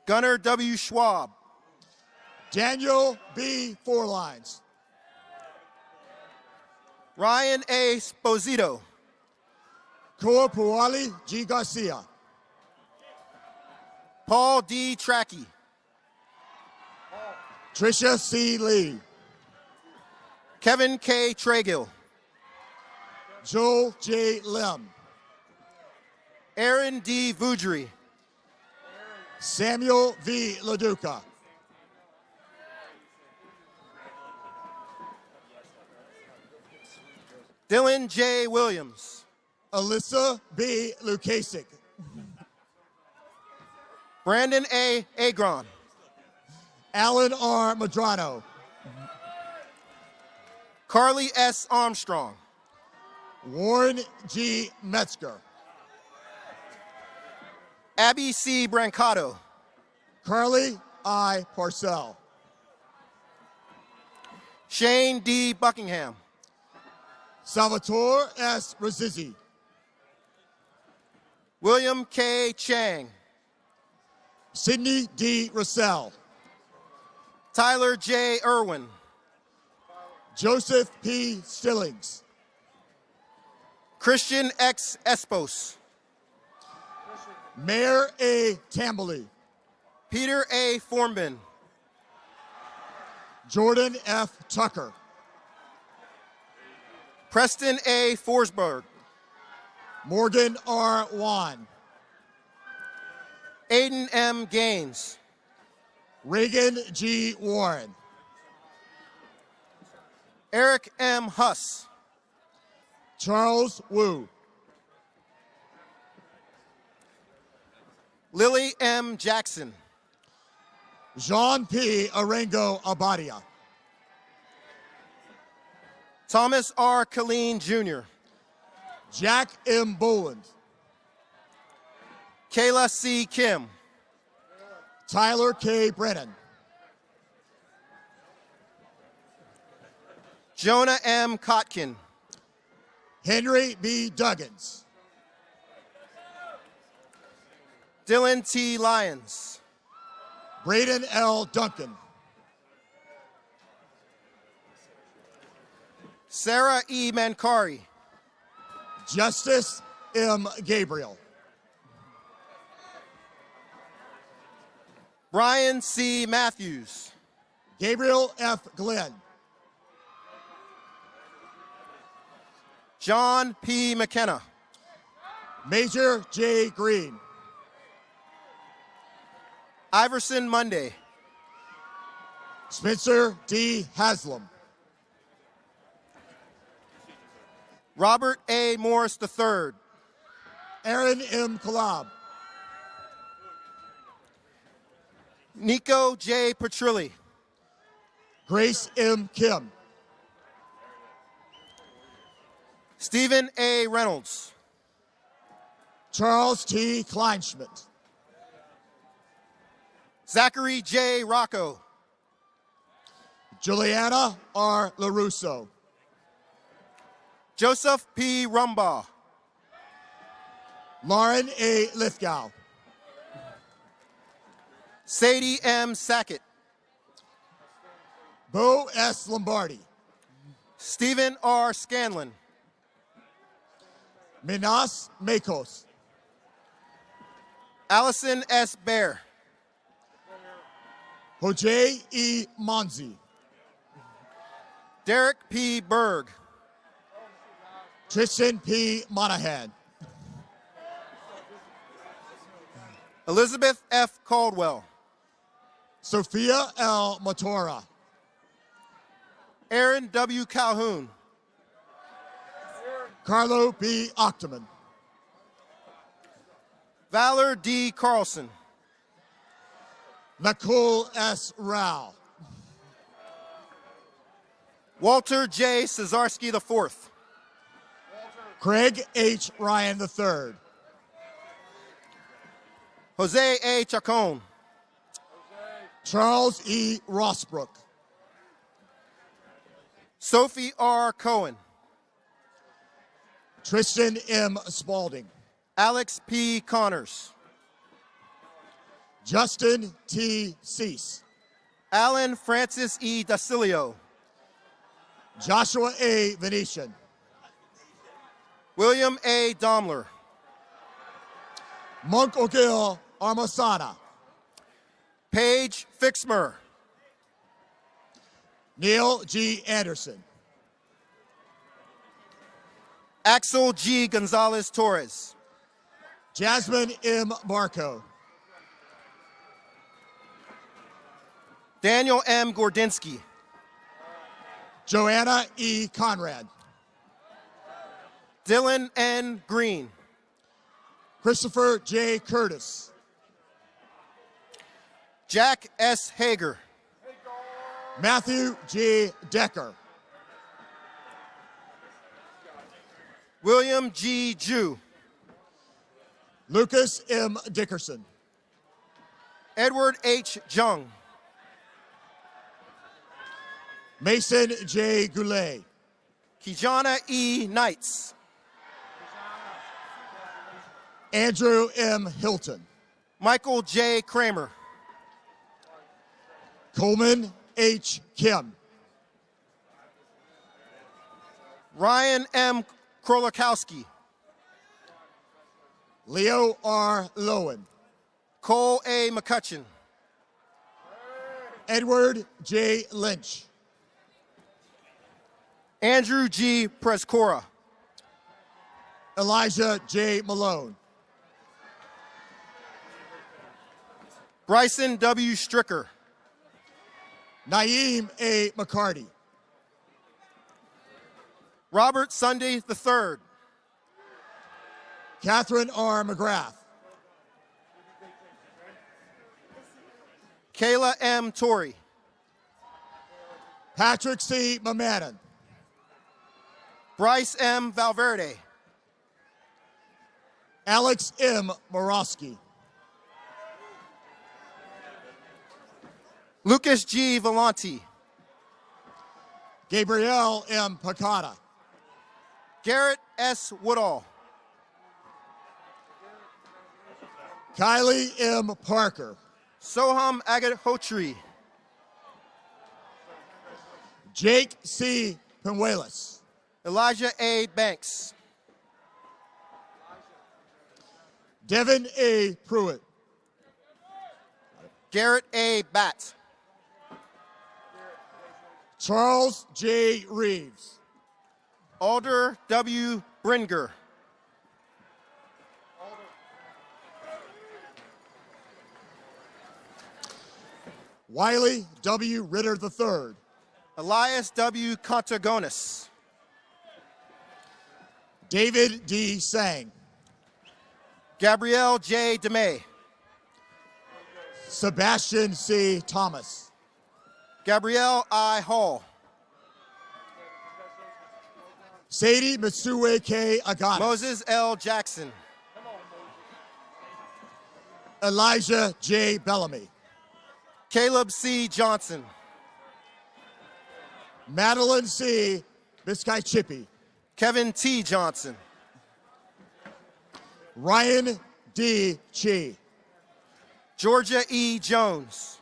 Gunnar W. Schwab. Daniel B. Forlines. Ryan A. Sposito. Koa Puali G. Garcia. Paul D. Trackey. Tricia C. Lee. Kevin K. Tregill. Joel J. Lim. Aaron D. Vudry. Samuel V. LaDuca. Dylan J. Williams. Alyssa B. Lukasik. Brandon A. Agron. Alan R. Madrano. Carly S. Armstrong. Warren G. Metzger. Abby C. Brancato. Carly I. Parcell. Shane D. Buckingham. Salvatore S. Razizi. William K. Chang. Sidney D. Russell. Tyler J. Irwin. Joseph P. Stillings. Christian X. Espos. Mayor A. Tambly. Peter A. Formbin. Jordan F. Tucker. Preston A. Forsberg. Morgan R. Wan. Aiden M. Gaines. Reagan G. Warren. Eric M. Huss. Charles Wu. Lily M. Jackson. Jean P. Arengo Abadia. Thomas R. Killeen Jr. Jack M. Boland. Kayla C. Kim. Tyler K. Brennan. Jonah M. Kotkin. Henry B. Duggins. Dylan T. Lyons. Braden L. Duncan. Sarah E. Mancari. Justice M. Gabriel. Brian C. Matthews. Gabriel F. Glenn. John P. McKenna. Major J. Green. Iverson Monday. Spencer D. Haslam. Robert A. Morris III. Aaron M. Kalab. Nico J. Petrilli. Grace M. Kim. Stephen A. Reynolds. Charles T. Kleinschmidt. Zachary J. Rocco. Juliana R. LaRusso. Joseph P. Rumbaugh. Lauren A. Lithgow. Sadie M. Sackett. Bo S. Lombardi. Stephen R. Scanlon. Minas Makos. Allison S. Bear. Jose E. Monzi. Derek P. Berg. Tristan P. Monahan. Elizabeth F. Caldwell. Sophia L. Matora. Aaron W. Calhoun. Carlo B. Octoman. Valor D. Carlson. Nicole S. Rao. Walter J. Cesarski IV. Craig H. Ryan III. Jose A. Chacon. Charles E. Rossbrook. Sophie R. Cohen. Tristan M. Spalding. Alex P. Connors. Justin T. Cease. Alan Francis E. Dacilio. Joshua A. Venetian. William A. Domler. Monk O'Gill Armasana. Paige Fixmer. Neil G. Anderson. Axel G. Gonzalez Torres. Jasmine M. Marco. Daniel M. Gordinsky. Joanna E. Conrad. Dylan N. Green. Christopher J. Curtis. Jack S. Hager. Matthew G. Decker. William G. Jew. Lucas M. Dickerson. Edward H. Jung. Mason J. Goulet. Kijana E. Knights. Andrew M. Hilton. Michael J. Kramer. Coleman H. Kim. Ryan M. Krolikowski. Leo R. Lowen. Cole A. McCutcheon. Edward J. Lynch. Andrew G. Prescora. Elijah J. Malone. Bryson W. Stricker. Naeem A. McCarty. Robert Sunday III. Catherine R. McGrath. Kayla M. Torrey. Patrick C. Mamanon. Bryce M. Valverde. Alex M. Morosky. Lucas G. Volante. Gabrielle M. Picata. Garrett S. Woodall. Kylie M. Parker. Soham Agadhotri. Jake C. Penuelas. Elijah A. Banks. Devin A. Pruitt. Garrett A. Batt. Charles J. Reeves. Alder W. Bringer. Wiley W. Ritter III. Elias W. Contagonis. David D. Sang. Gabrielle J. DeMay. Sebastian C. Thomas. Gabrielle I. Hall. Sadie Mitsue K. Aganis. Moses L. Jackson. Elijah J. Bellamy. Caleb C. Johnson. Madeline C. Biscay Chippy. Kevin T. Johnson. Ryan D. Chi. Georgia E. Jones.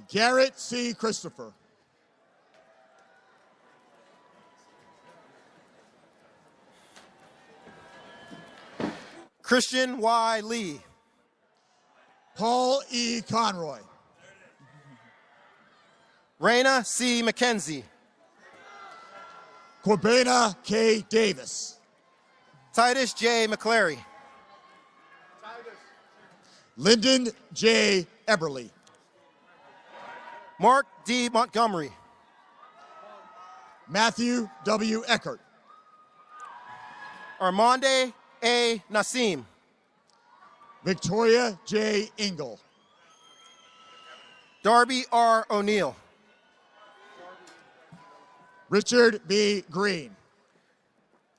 Garrett C. Christopher. Christian Y. Lee. Paul E. Conroy. Raina C. McKenzie. Corbina K. Davis. Titus J. McClary. Lyndon J. Eberly. Mark D. Montgomery. Matthew W. Eckert. Armande A. Nassim. Victoria J. Engel. Darby R. O'Neill. Richard B. Green.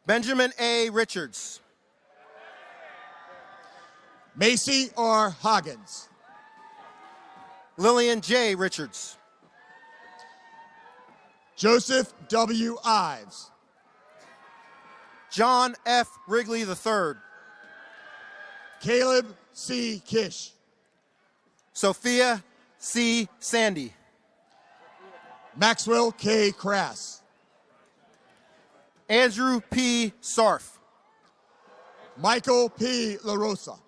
Benjamin A. Richards. Macy R. Hoggins. Lillian J. Richards. Joseph W. Ives. John F. Wrigley III. Caleb C. Kish. Sophia C. Sandy. Maxwell K. Crass. Andrew P. Sarf. Michael P. LaRosa.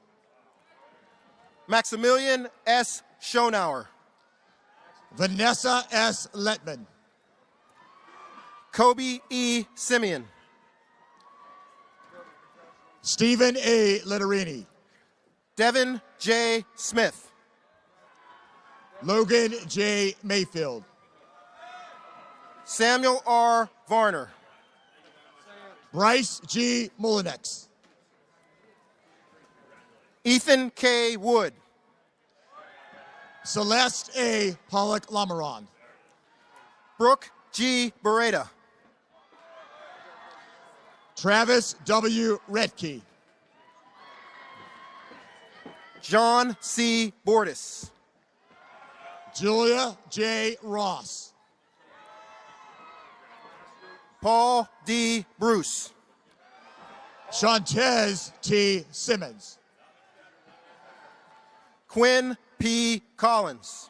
Maximilian S. Schonauer. Vanessa S. Letman. Kobe E. Simeon. Stephen A. Litterini. Devin J. Smith. Logan J. Mayfield. Samuel R. Varner. Bryce G. Mullinex. Ethan K. Wood. Celeste A. Pollock-Lamoron. Brooke G. Beretta. Travis W. Redkey. John C. Bordis. Julia J. Ross. Paul D. Bruce. Shantez T. Simmons. Quinn P. Collins.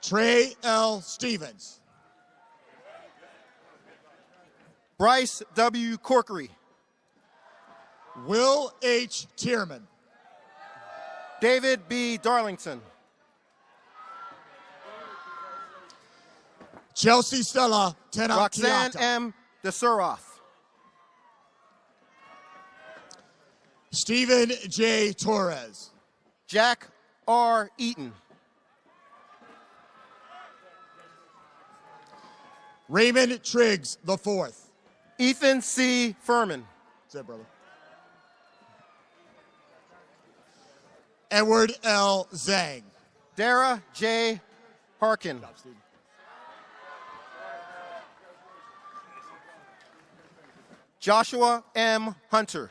Trey L. Stevens. Bryce W. Corkery. Will H. Tierman. David B. Darlington. Chelsea Stella Roxanne Tenakiata. M. DeSuroff. Stephen J. Torres. Jack R. Eaton. Raymond Triggs IV. Ethan C. Furman. That's it, brother. Edward L. Zhang. Dara J. Harkin. Joshua M. Hunter.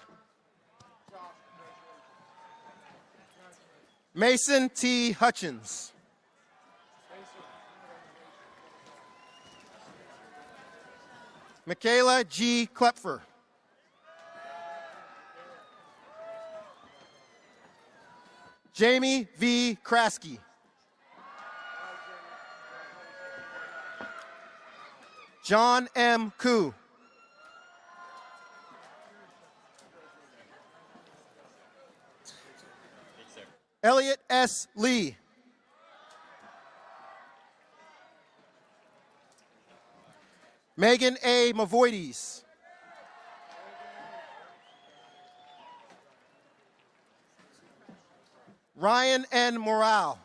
Mason T. Hutchins. Michaela G. Klepfer. Jamie V. Kraske. John M. Koo. Elliot S. Lee. Megan A. Mavoides. Ryan N. Morale.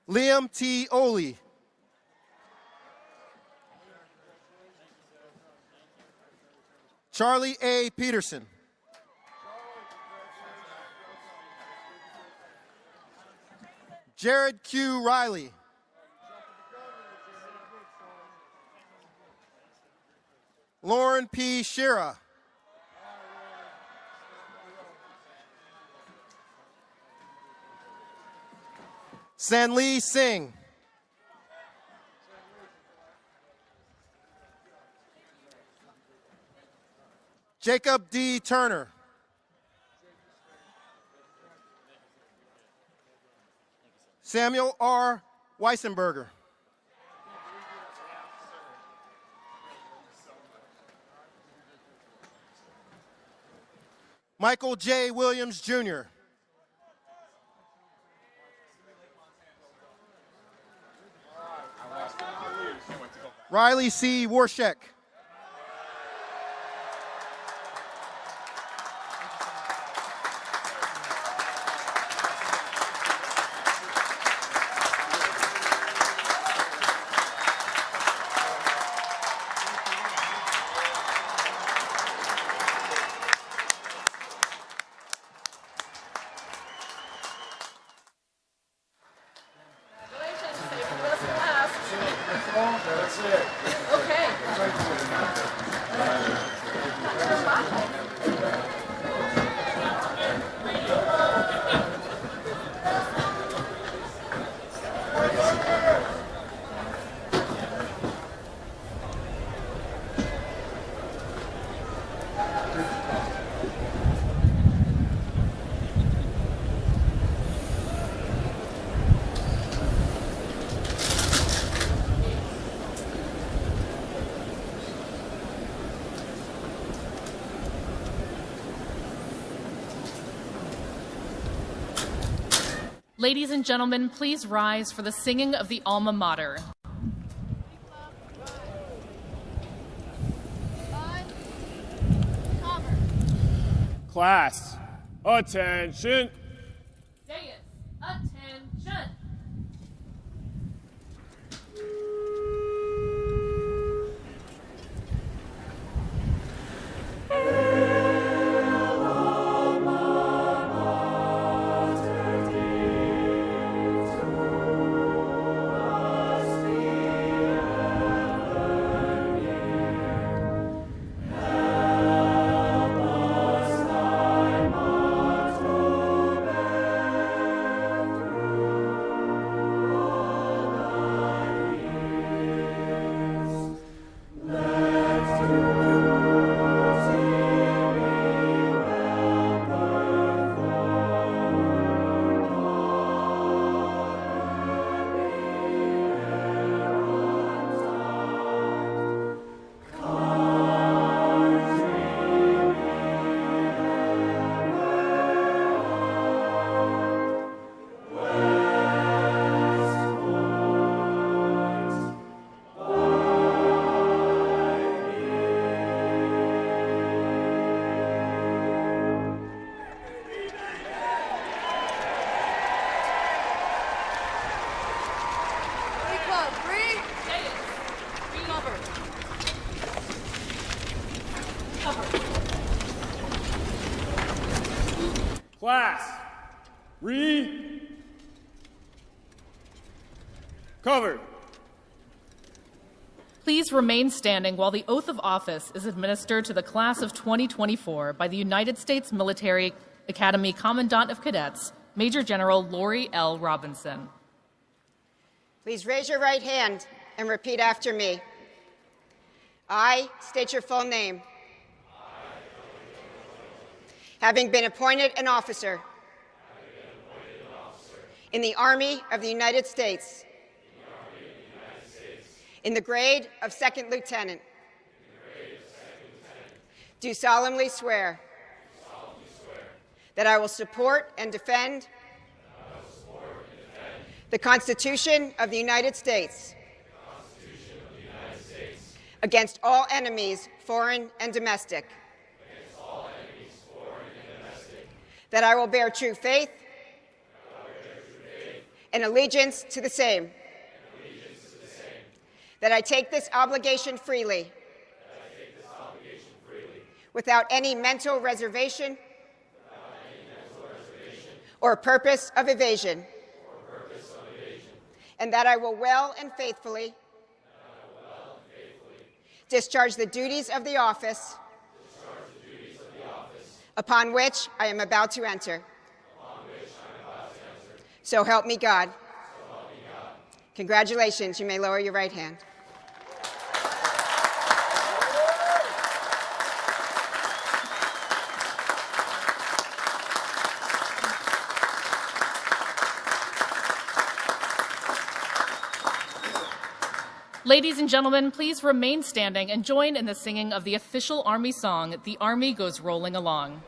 Liam T. Oley. Charlie A. Peterson. Jared Q. Riley. Lauren P. Shira. Sanli Singh. Jacob D. Turner. Samuel R. Weissenberger. Michael J. Williams, Jr. Riley C. Warshek. That's it. Okay. Ladies and gentlemen, please rise for the singing of the Alma Mater. Class, attention. Deus, attention. Class, covered. Please remain standing while the oath of office is administered to the class of 2024 by the United States Military Academy Commandant of Cadets, Major General Lori L. Robinson. Please raise your right hand and repeat after me. I state your full name. Having been appointed an officer in the Army of the United States in the grade of second lieutenant, do solemnly swear that I will support and defend the Constitution of the United States against all enemies, foreign and domestic, that I will bear true faith and allegiance to the same, that I take this obligation freely, without any mental reservation or purpose of evasion, and that I will well and faithfully discharge the duties of the office upon which I am about to enter. So help me God. Congratulations. You may lower your right hand. Ladies and gentlemen, please remain standing and join in the singing of the official Army song, "The Army Goes Rolling Along."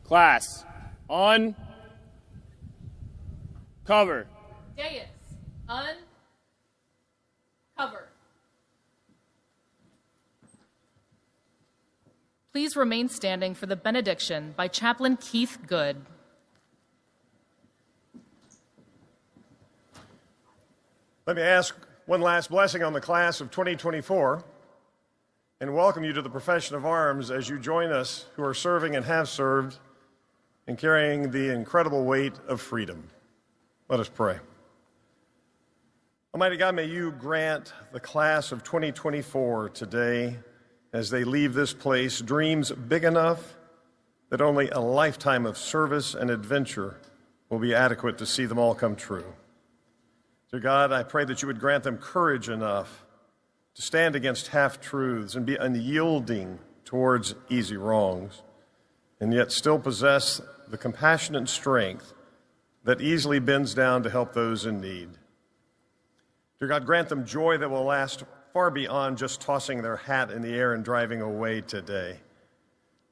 Class, on, cover. Dais, uncover. Please remain standing for the benediction by Chaplain Keith Good. Let me ask one last blessing on the class of 2024 and welcome you to the profession of arms as you join us who are serving and have served in carrying the incredible weight of freedom. Let us pray. Almighty God, may you grant the class of 2024 today, as they leave this place, dreams big enough that only a lifetime of service and adventure will be adequate to see them all come true. Dear God, I pray that you would grant them courage enough to stand against half-truths and be unyielding towards easy wrongs, and yet still possess the compassion and strength that easily bends down to help those in need. Dear God, grant them joy that will last far beyond just tossing their hat in the air and driving away today.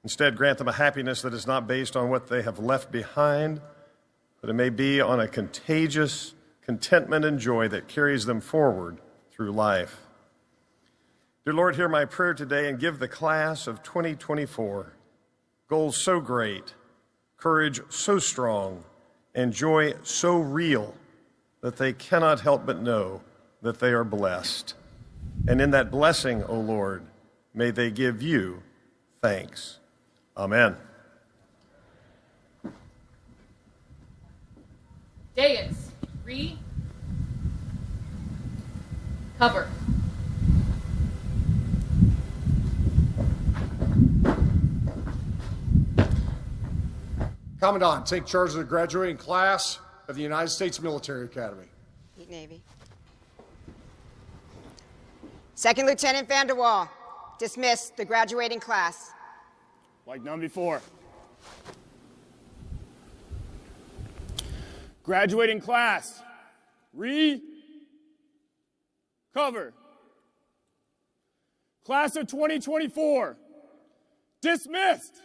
Instead, grant them a happiness that is not based on what they have left behind, but it may be on a contagious contentment and joy that carries them forward through life. Dear Lord, hear my prayer today and give the class of 2024 goals so great, courage so strong, and joy so real that they cannot help but know that they are blessed. And in that blessing, O Lord, may they give you thanks. Amen. Dais, cover. Commandant, take charge of the graduating class of the United States Military Academy. Navy. Second Lieutenant Vanderwall, dismiss the graduating class. Like none before. Graduating class, cover. Class of 2024, dismissed.